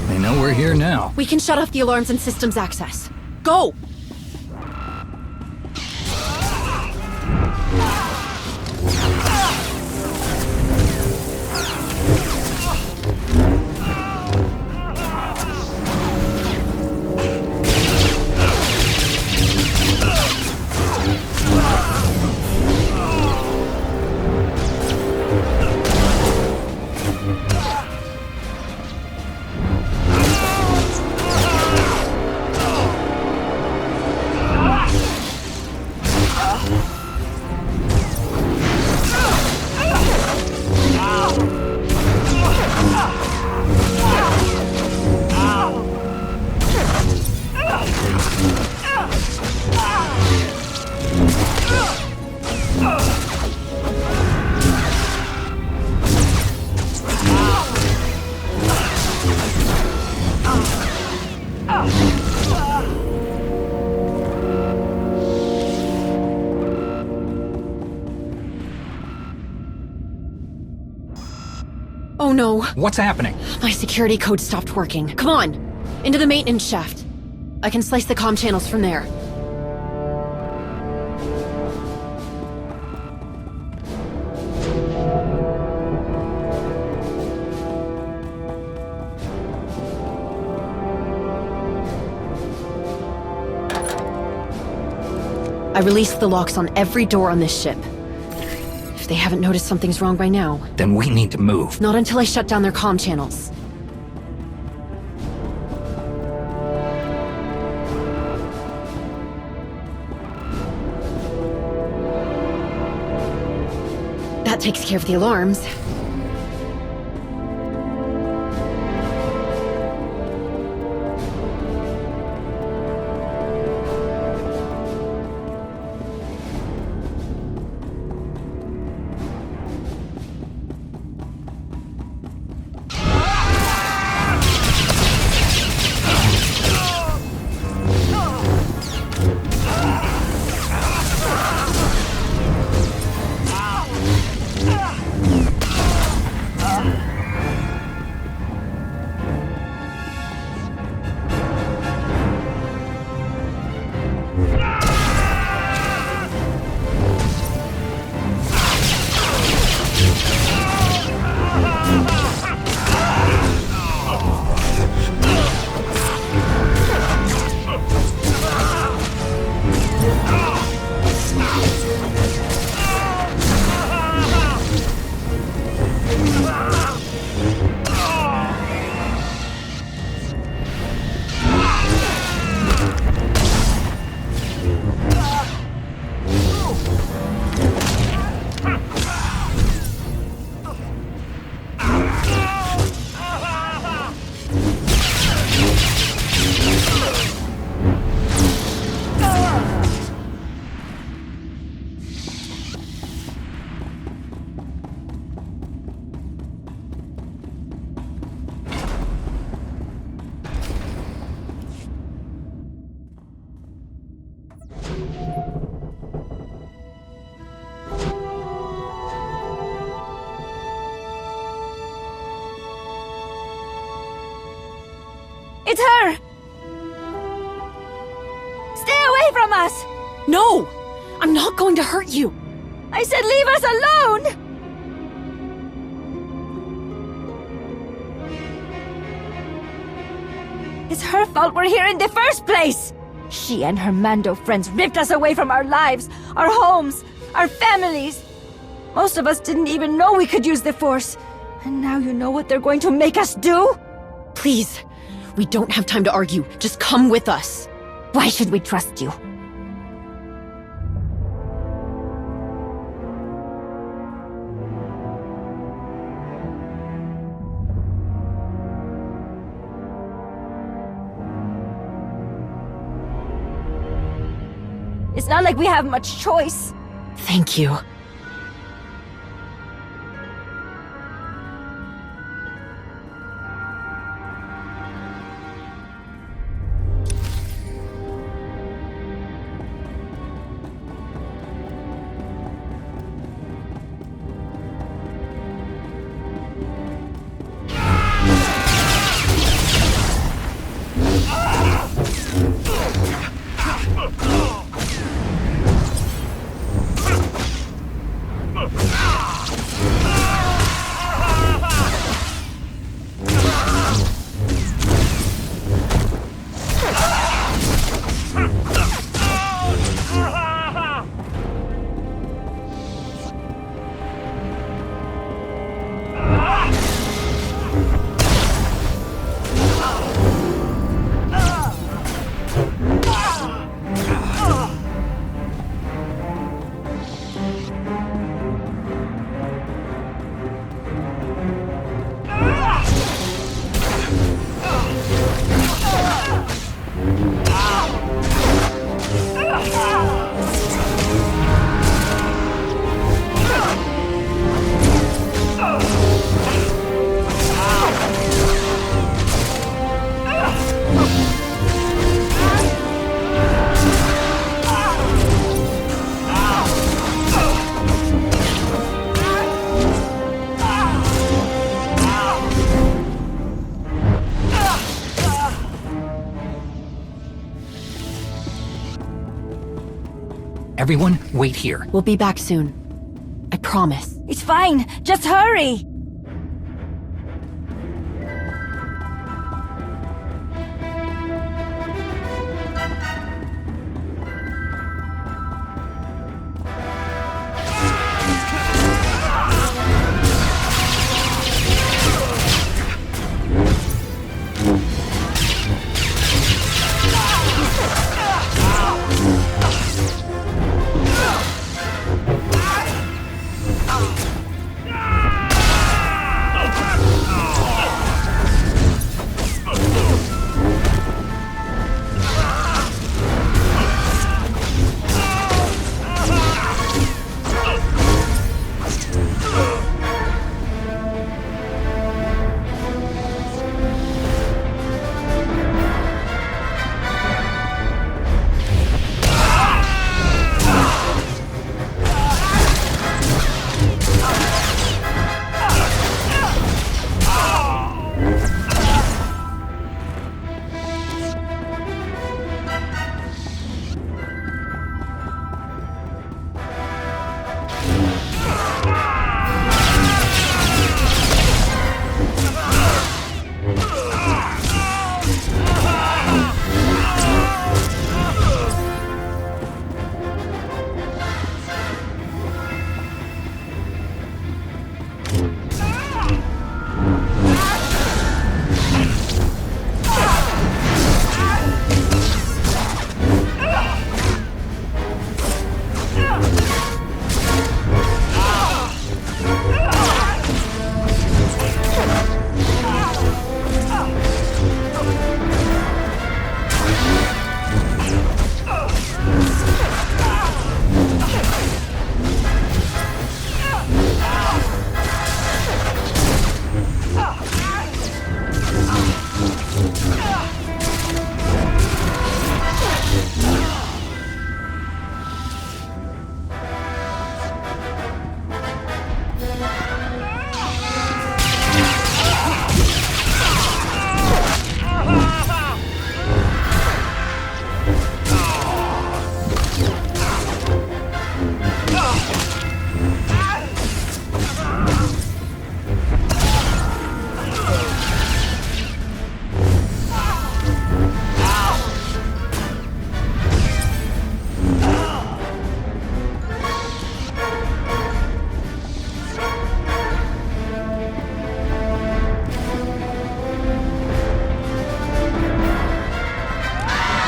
They know we're here now. We can shut off the alarms and systems access. Go! Oh no. What's happening? My security code stopped working. Come on! Into the maintenance shaft. I can slice the comm channels from there. I released the locks on every door on this ship. If they haven't noticed something's wrong by now... Then we need to move. Not until I shut down their comm channels. That takes care of the alarms. It's her! Stay away from us! No! I'm not going to hurt you! I said leave us alone! It's her fault we're here in the first place! She and her Mando friends ripped us away from our lives, our homes, our families. Most of us didn't even know we could use the Force. And now you know what they're going to make us do? Please, we don't have time to argue. Just come with us. Why should we trust you? It's not like we have much choice. Thank you. Everyone, wait here. We'll be back soon. I promise. It's fine. Just hurry.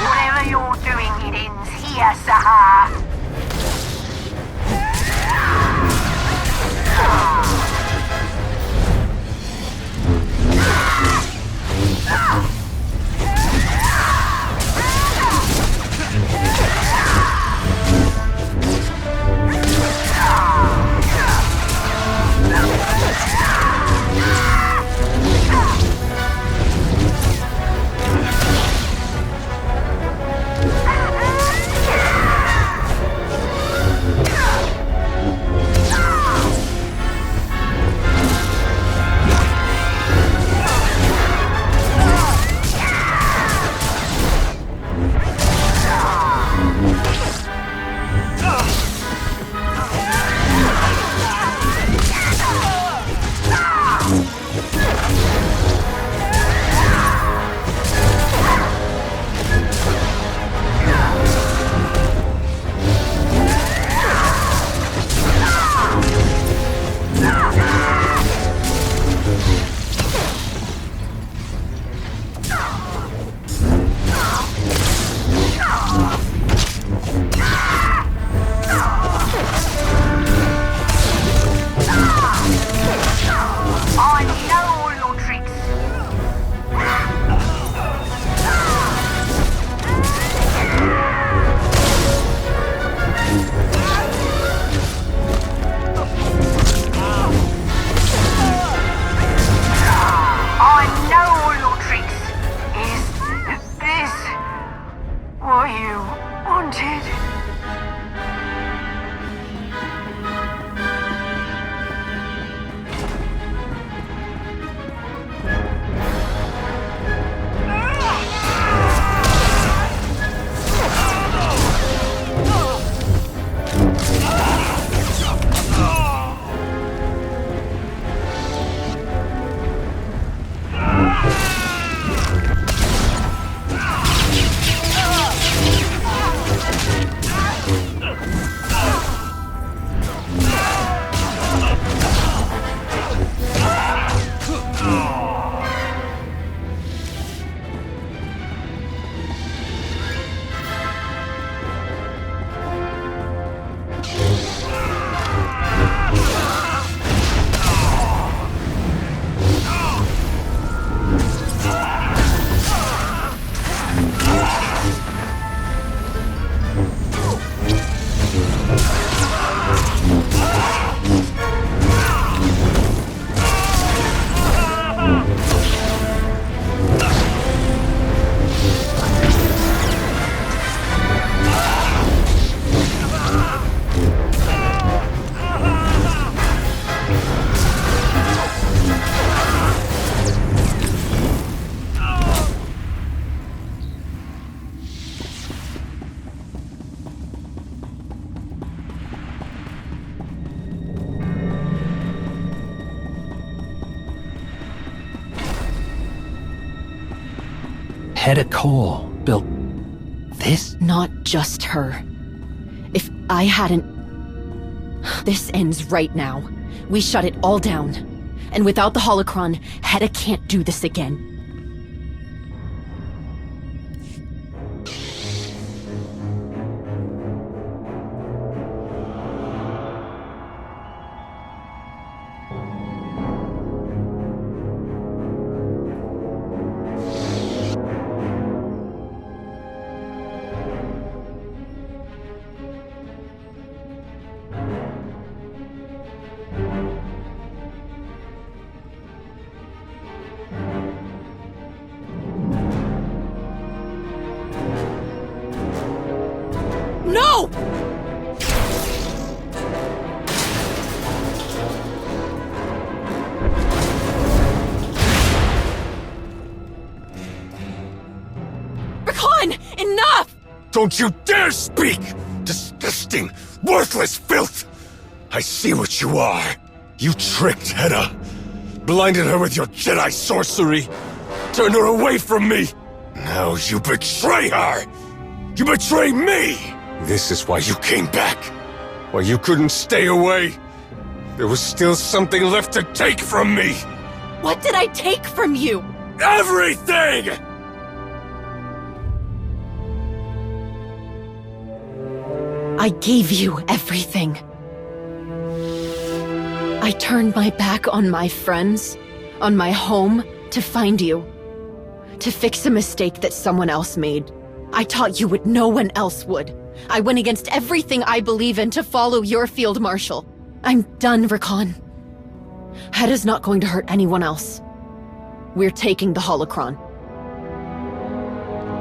Whatever you're doing, it ends here, Sahar. What you wanted? Hedda Cole built this? Not just her. If I hadn't... This ends right now. We shut it all down. And without the holocron, Hedda can't do this again. No! Ri'kan! Enough! Don't you dare speak! Disgusting, worthless filth! I see what you are. You tricked Hedda. Blinded her with your Jedi sorcery. Turned her away from me. Now you betray her. You betray me. This is why you came back. Why you couldn't stay away. There was still something left to take from me. What did I take from you? Everything! I gave you everything. I turned my back on my friends, on my home, to find you. To fix a mistake that someone else made. I taught you what no one else would. I went against everything I believe in to follow your field marshal. I'm done, Ri'kan. Hedda's not going to hurt anyone else. We're taking the holocron.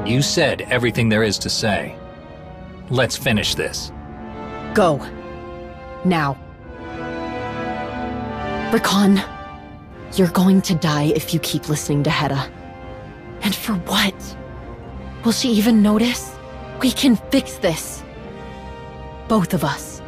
You said everything there is to say. Let's finish this. Go. Now. Ri'kan, you're going to die if you keep listening to Hedda. And for what? Will she even notice? We can fix this. Both of us.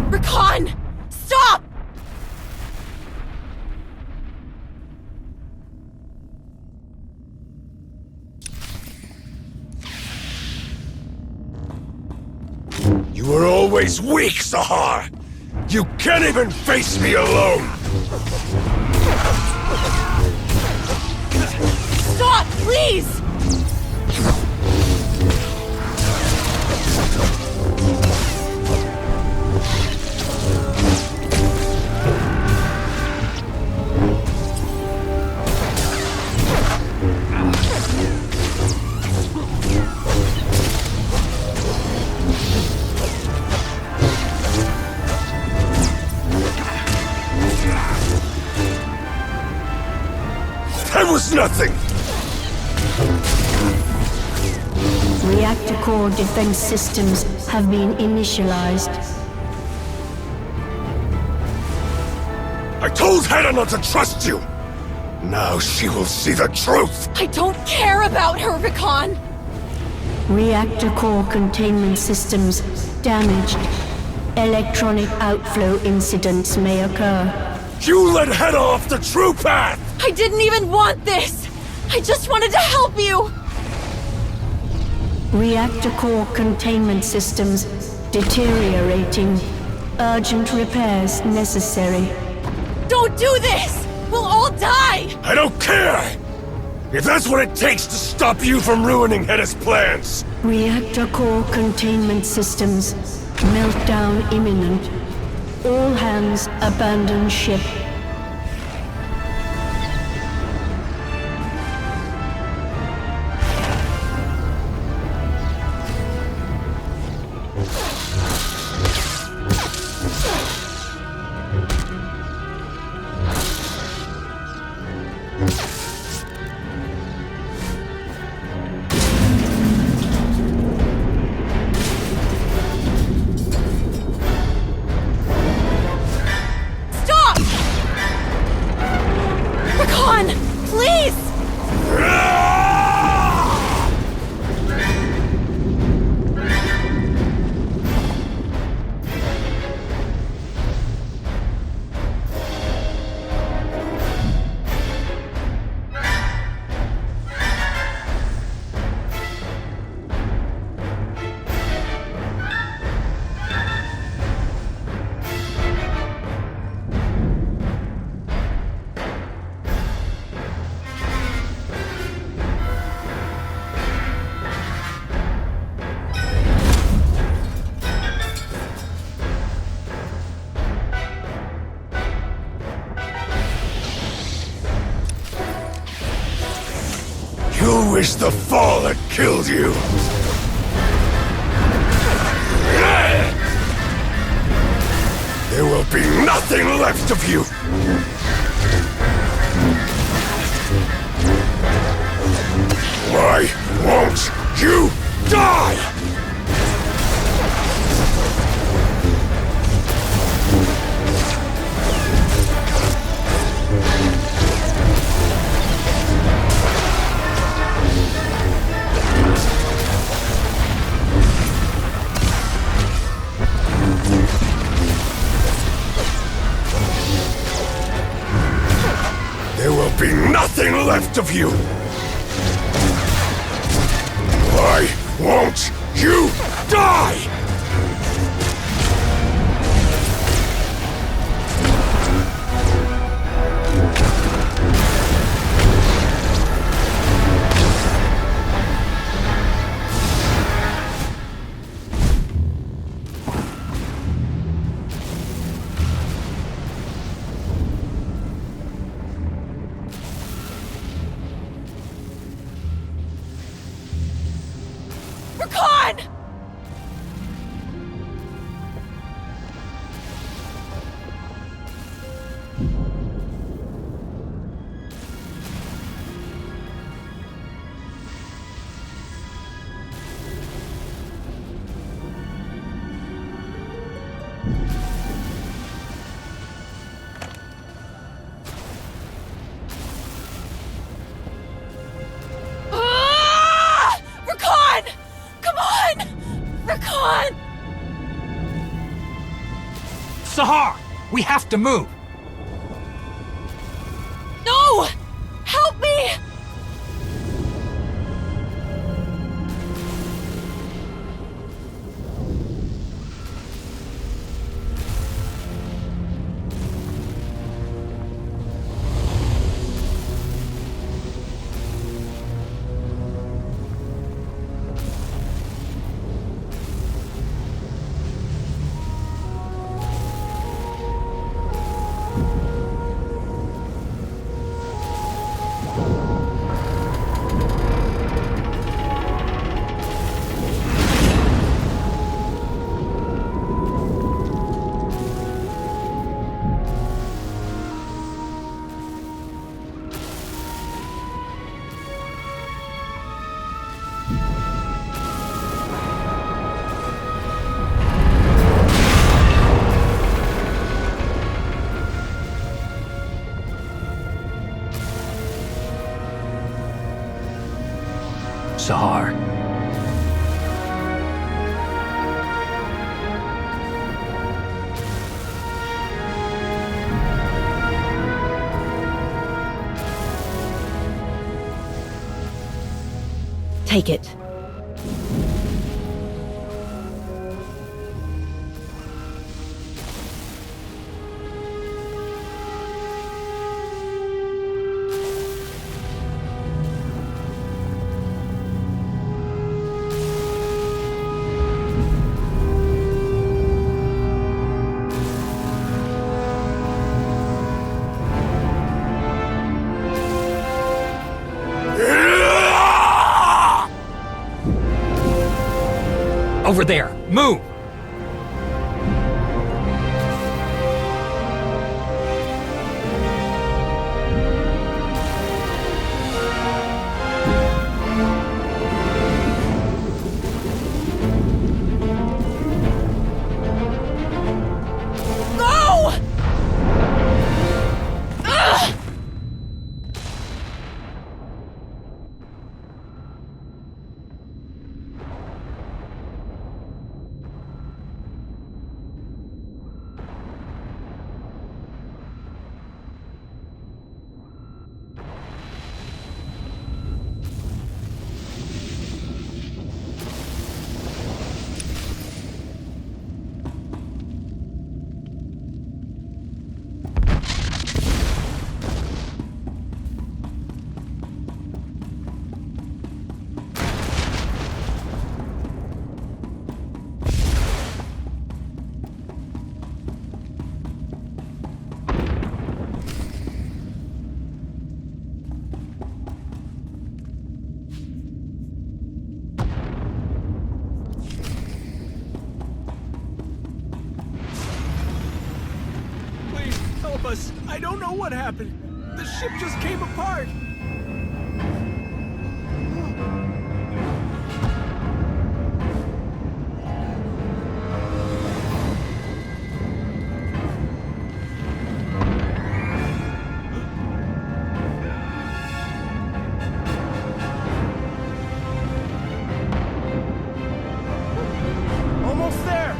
Ri'kan! Stop! You were always weak, Sahar! You can't even face me alone! Stop, please! That was nothing! Reactor core defense systems have been initialized. I told Hedda not to trust you! Now she will see the truth! I don't care about her, Ri'kan! Reactor core containment systems damaged. Electronic outflow incidents may occur. You led Hedda off the true path! I didn't even want this! I just wanted to help you! Reactor core containment systems deteriorating. Urgent repairs necessary. Don't do this! We'll all die! I don't care! If that's what it takes to stop you from ruining Hedda's plans! Reactor core containment systems. Meltdown imminent. All hands abandon ship. You wish the fall had killed you! There will be nothing left of you! Why won't you die? there will be nothing left of you! Why won't you die?! Ri'kan! Ri'kan! Come on! Ri'kan! Sahar! We have to move! No! Help me! Sahar. Take it. Over there! Move! No! Help us! I don't know what happened. The ship just came apart. Almost there.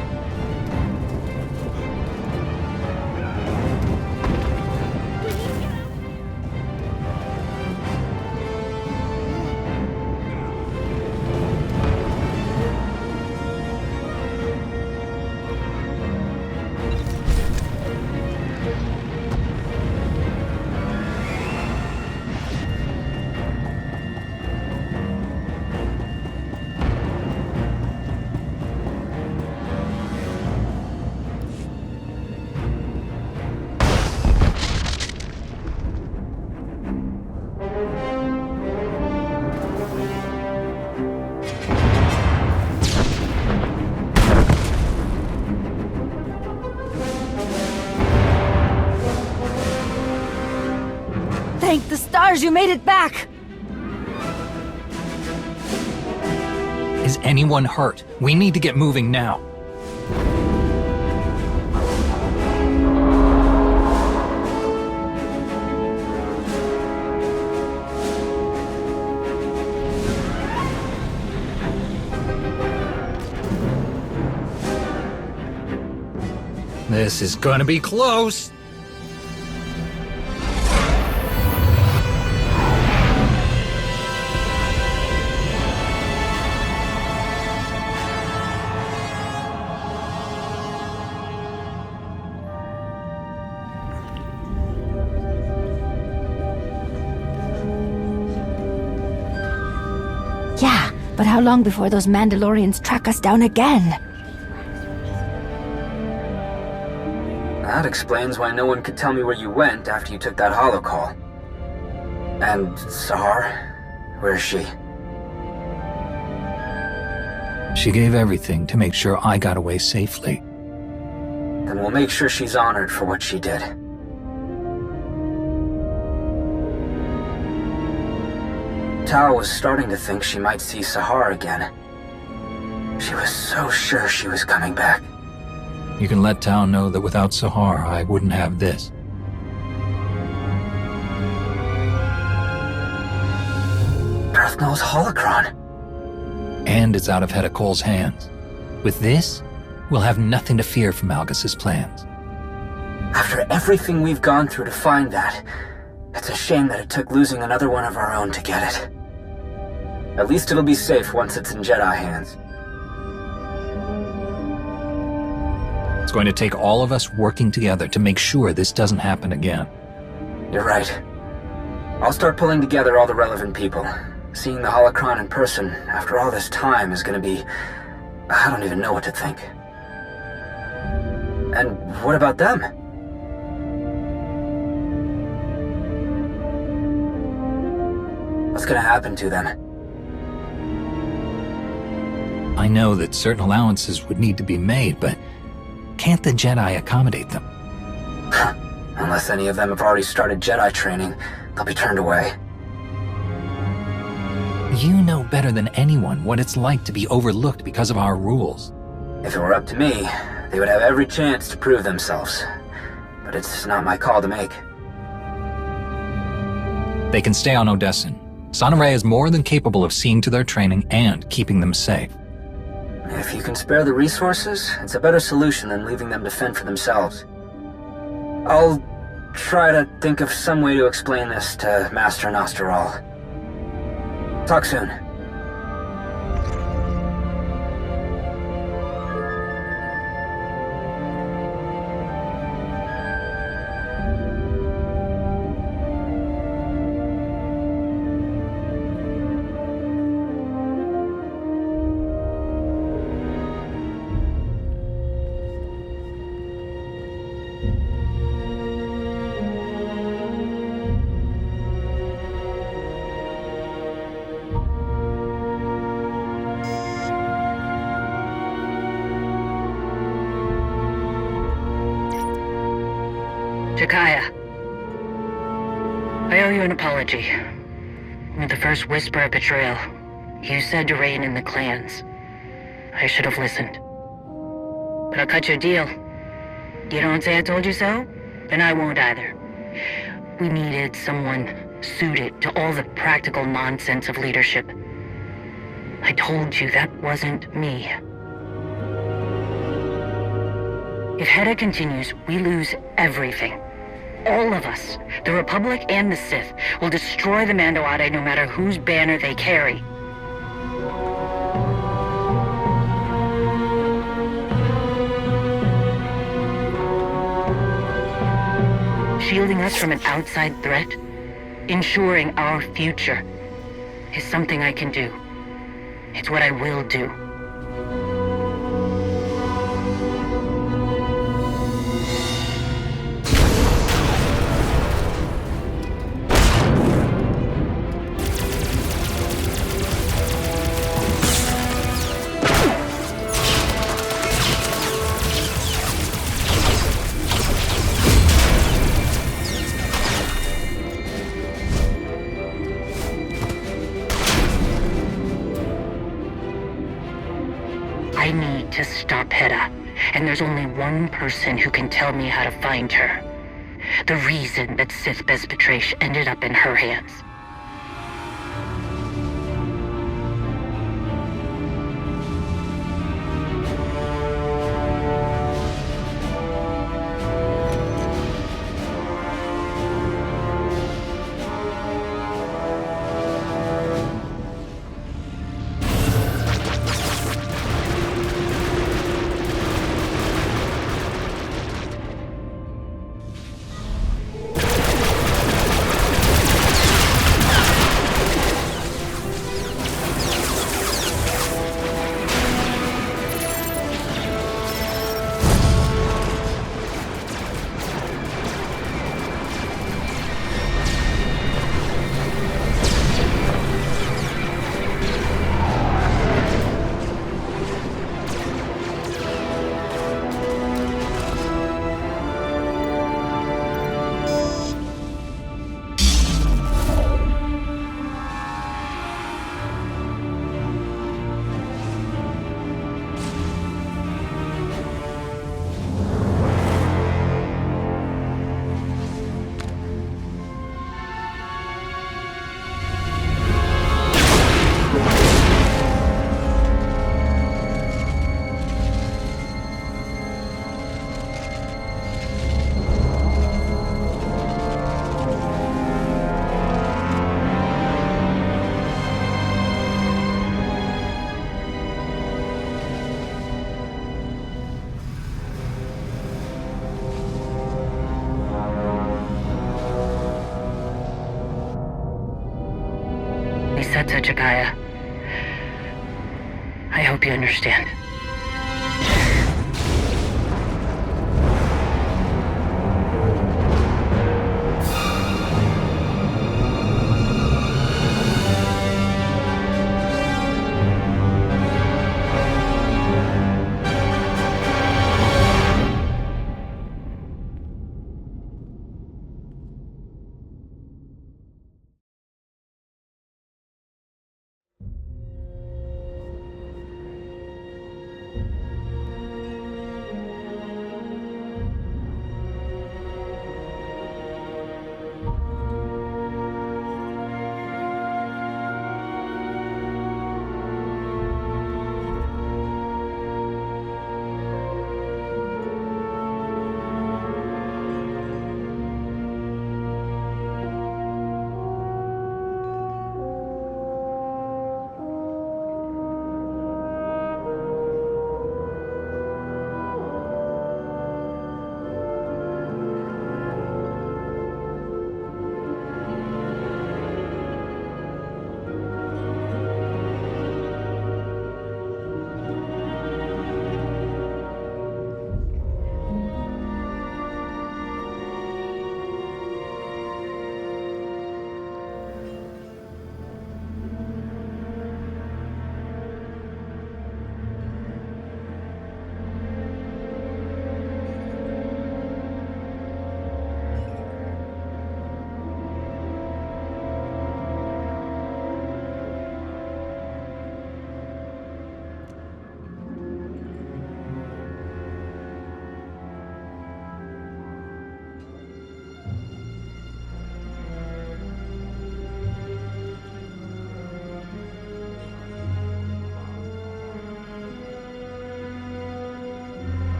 Thank the stars you made it back! Is anyone hurt? We need to get moving now. This is gonna be close. Yeah, but how long before those Mandalorians track us down again? That explains why no one could tell me where you went after you took that holocall. And Sahar? Where is she? She gave everything to make sure I got away safely. Then we'll make sure she's honored for what she did. Tao was starting to think she might see Sahar again. She was so sure she was coming back. You can let Tao know that without Sahar, I wouldn't have this. Darth Maul's holocron. And it's out of Hedda Cole's hands. With this, we'll have nothing to fear from Malgus's plans. After everything we've gone through to find that, it's a shame that it took losing another one of our own to get it. At least it'll be safe once it's in Jedi hands. It's going to take all of us working together to make sure this doesn't happen again. You're right. I'll start pulling together all the relevant people. Seeing the holocron in person after all this time is gonna be... I don't even know what to think. And what about them? What's gonna happen to them? I know that certain allowances would need to be made, but can't the Jedi accommodate them? Unless any of them have already started Jedi training, they'll be turned away. You know better than anyone what it's like to be overlooked because of our rules. If it were up to me, they would have every chance to prove themselves. But it's not my call to make. They can stay on Odessin. Sonoray is more than capable of seeing to their training and keeping them safe. If you can spare the resources, it's a better solution than leaving them to fend for themselves. I'll try to think of some way to explain this to Master Gnost-Dural. Talk soon. Jakaya, I owe you an apology. With the first whisper of betrayal, you said to rein in the clans. I should have listened. But I'll cut you a deal. You don't say I told you so? Then I won't either. We needed someone suited to all the practical nonsense of leadership. I told you that wasn't me. If Hedda continues, we lose everything. All of us, the Republic and the Sith, will destroy the Mando'Ade no matter whose banner they carry. Shielding us from an outside threat, ensuring our future, is something I can do. It's what I will do. there's only one person who can tell me how to find her. The reason that Sith Bezbetrash ended up in her hands. Jakaya. I hope you understand.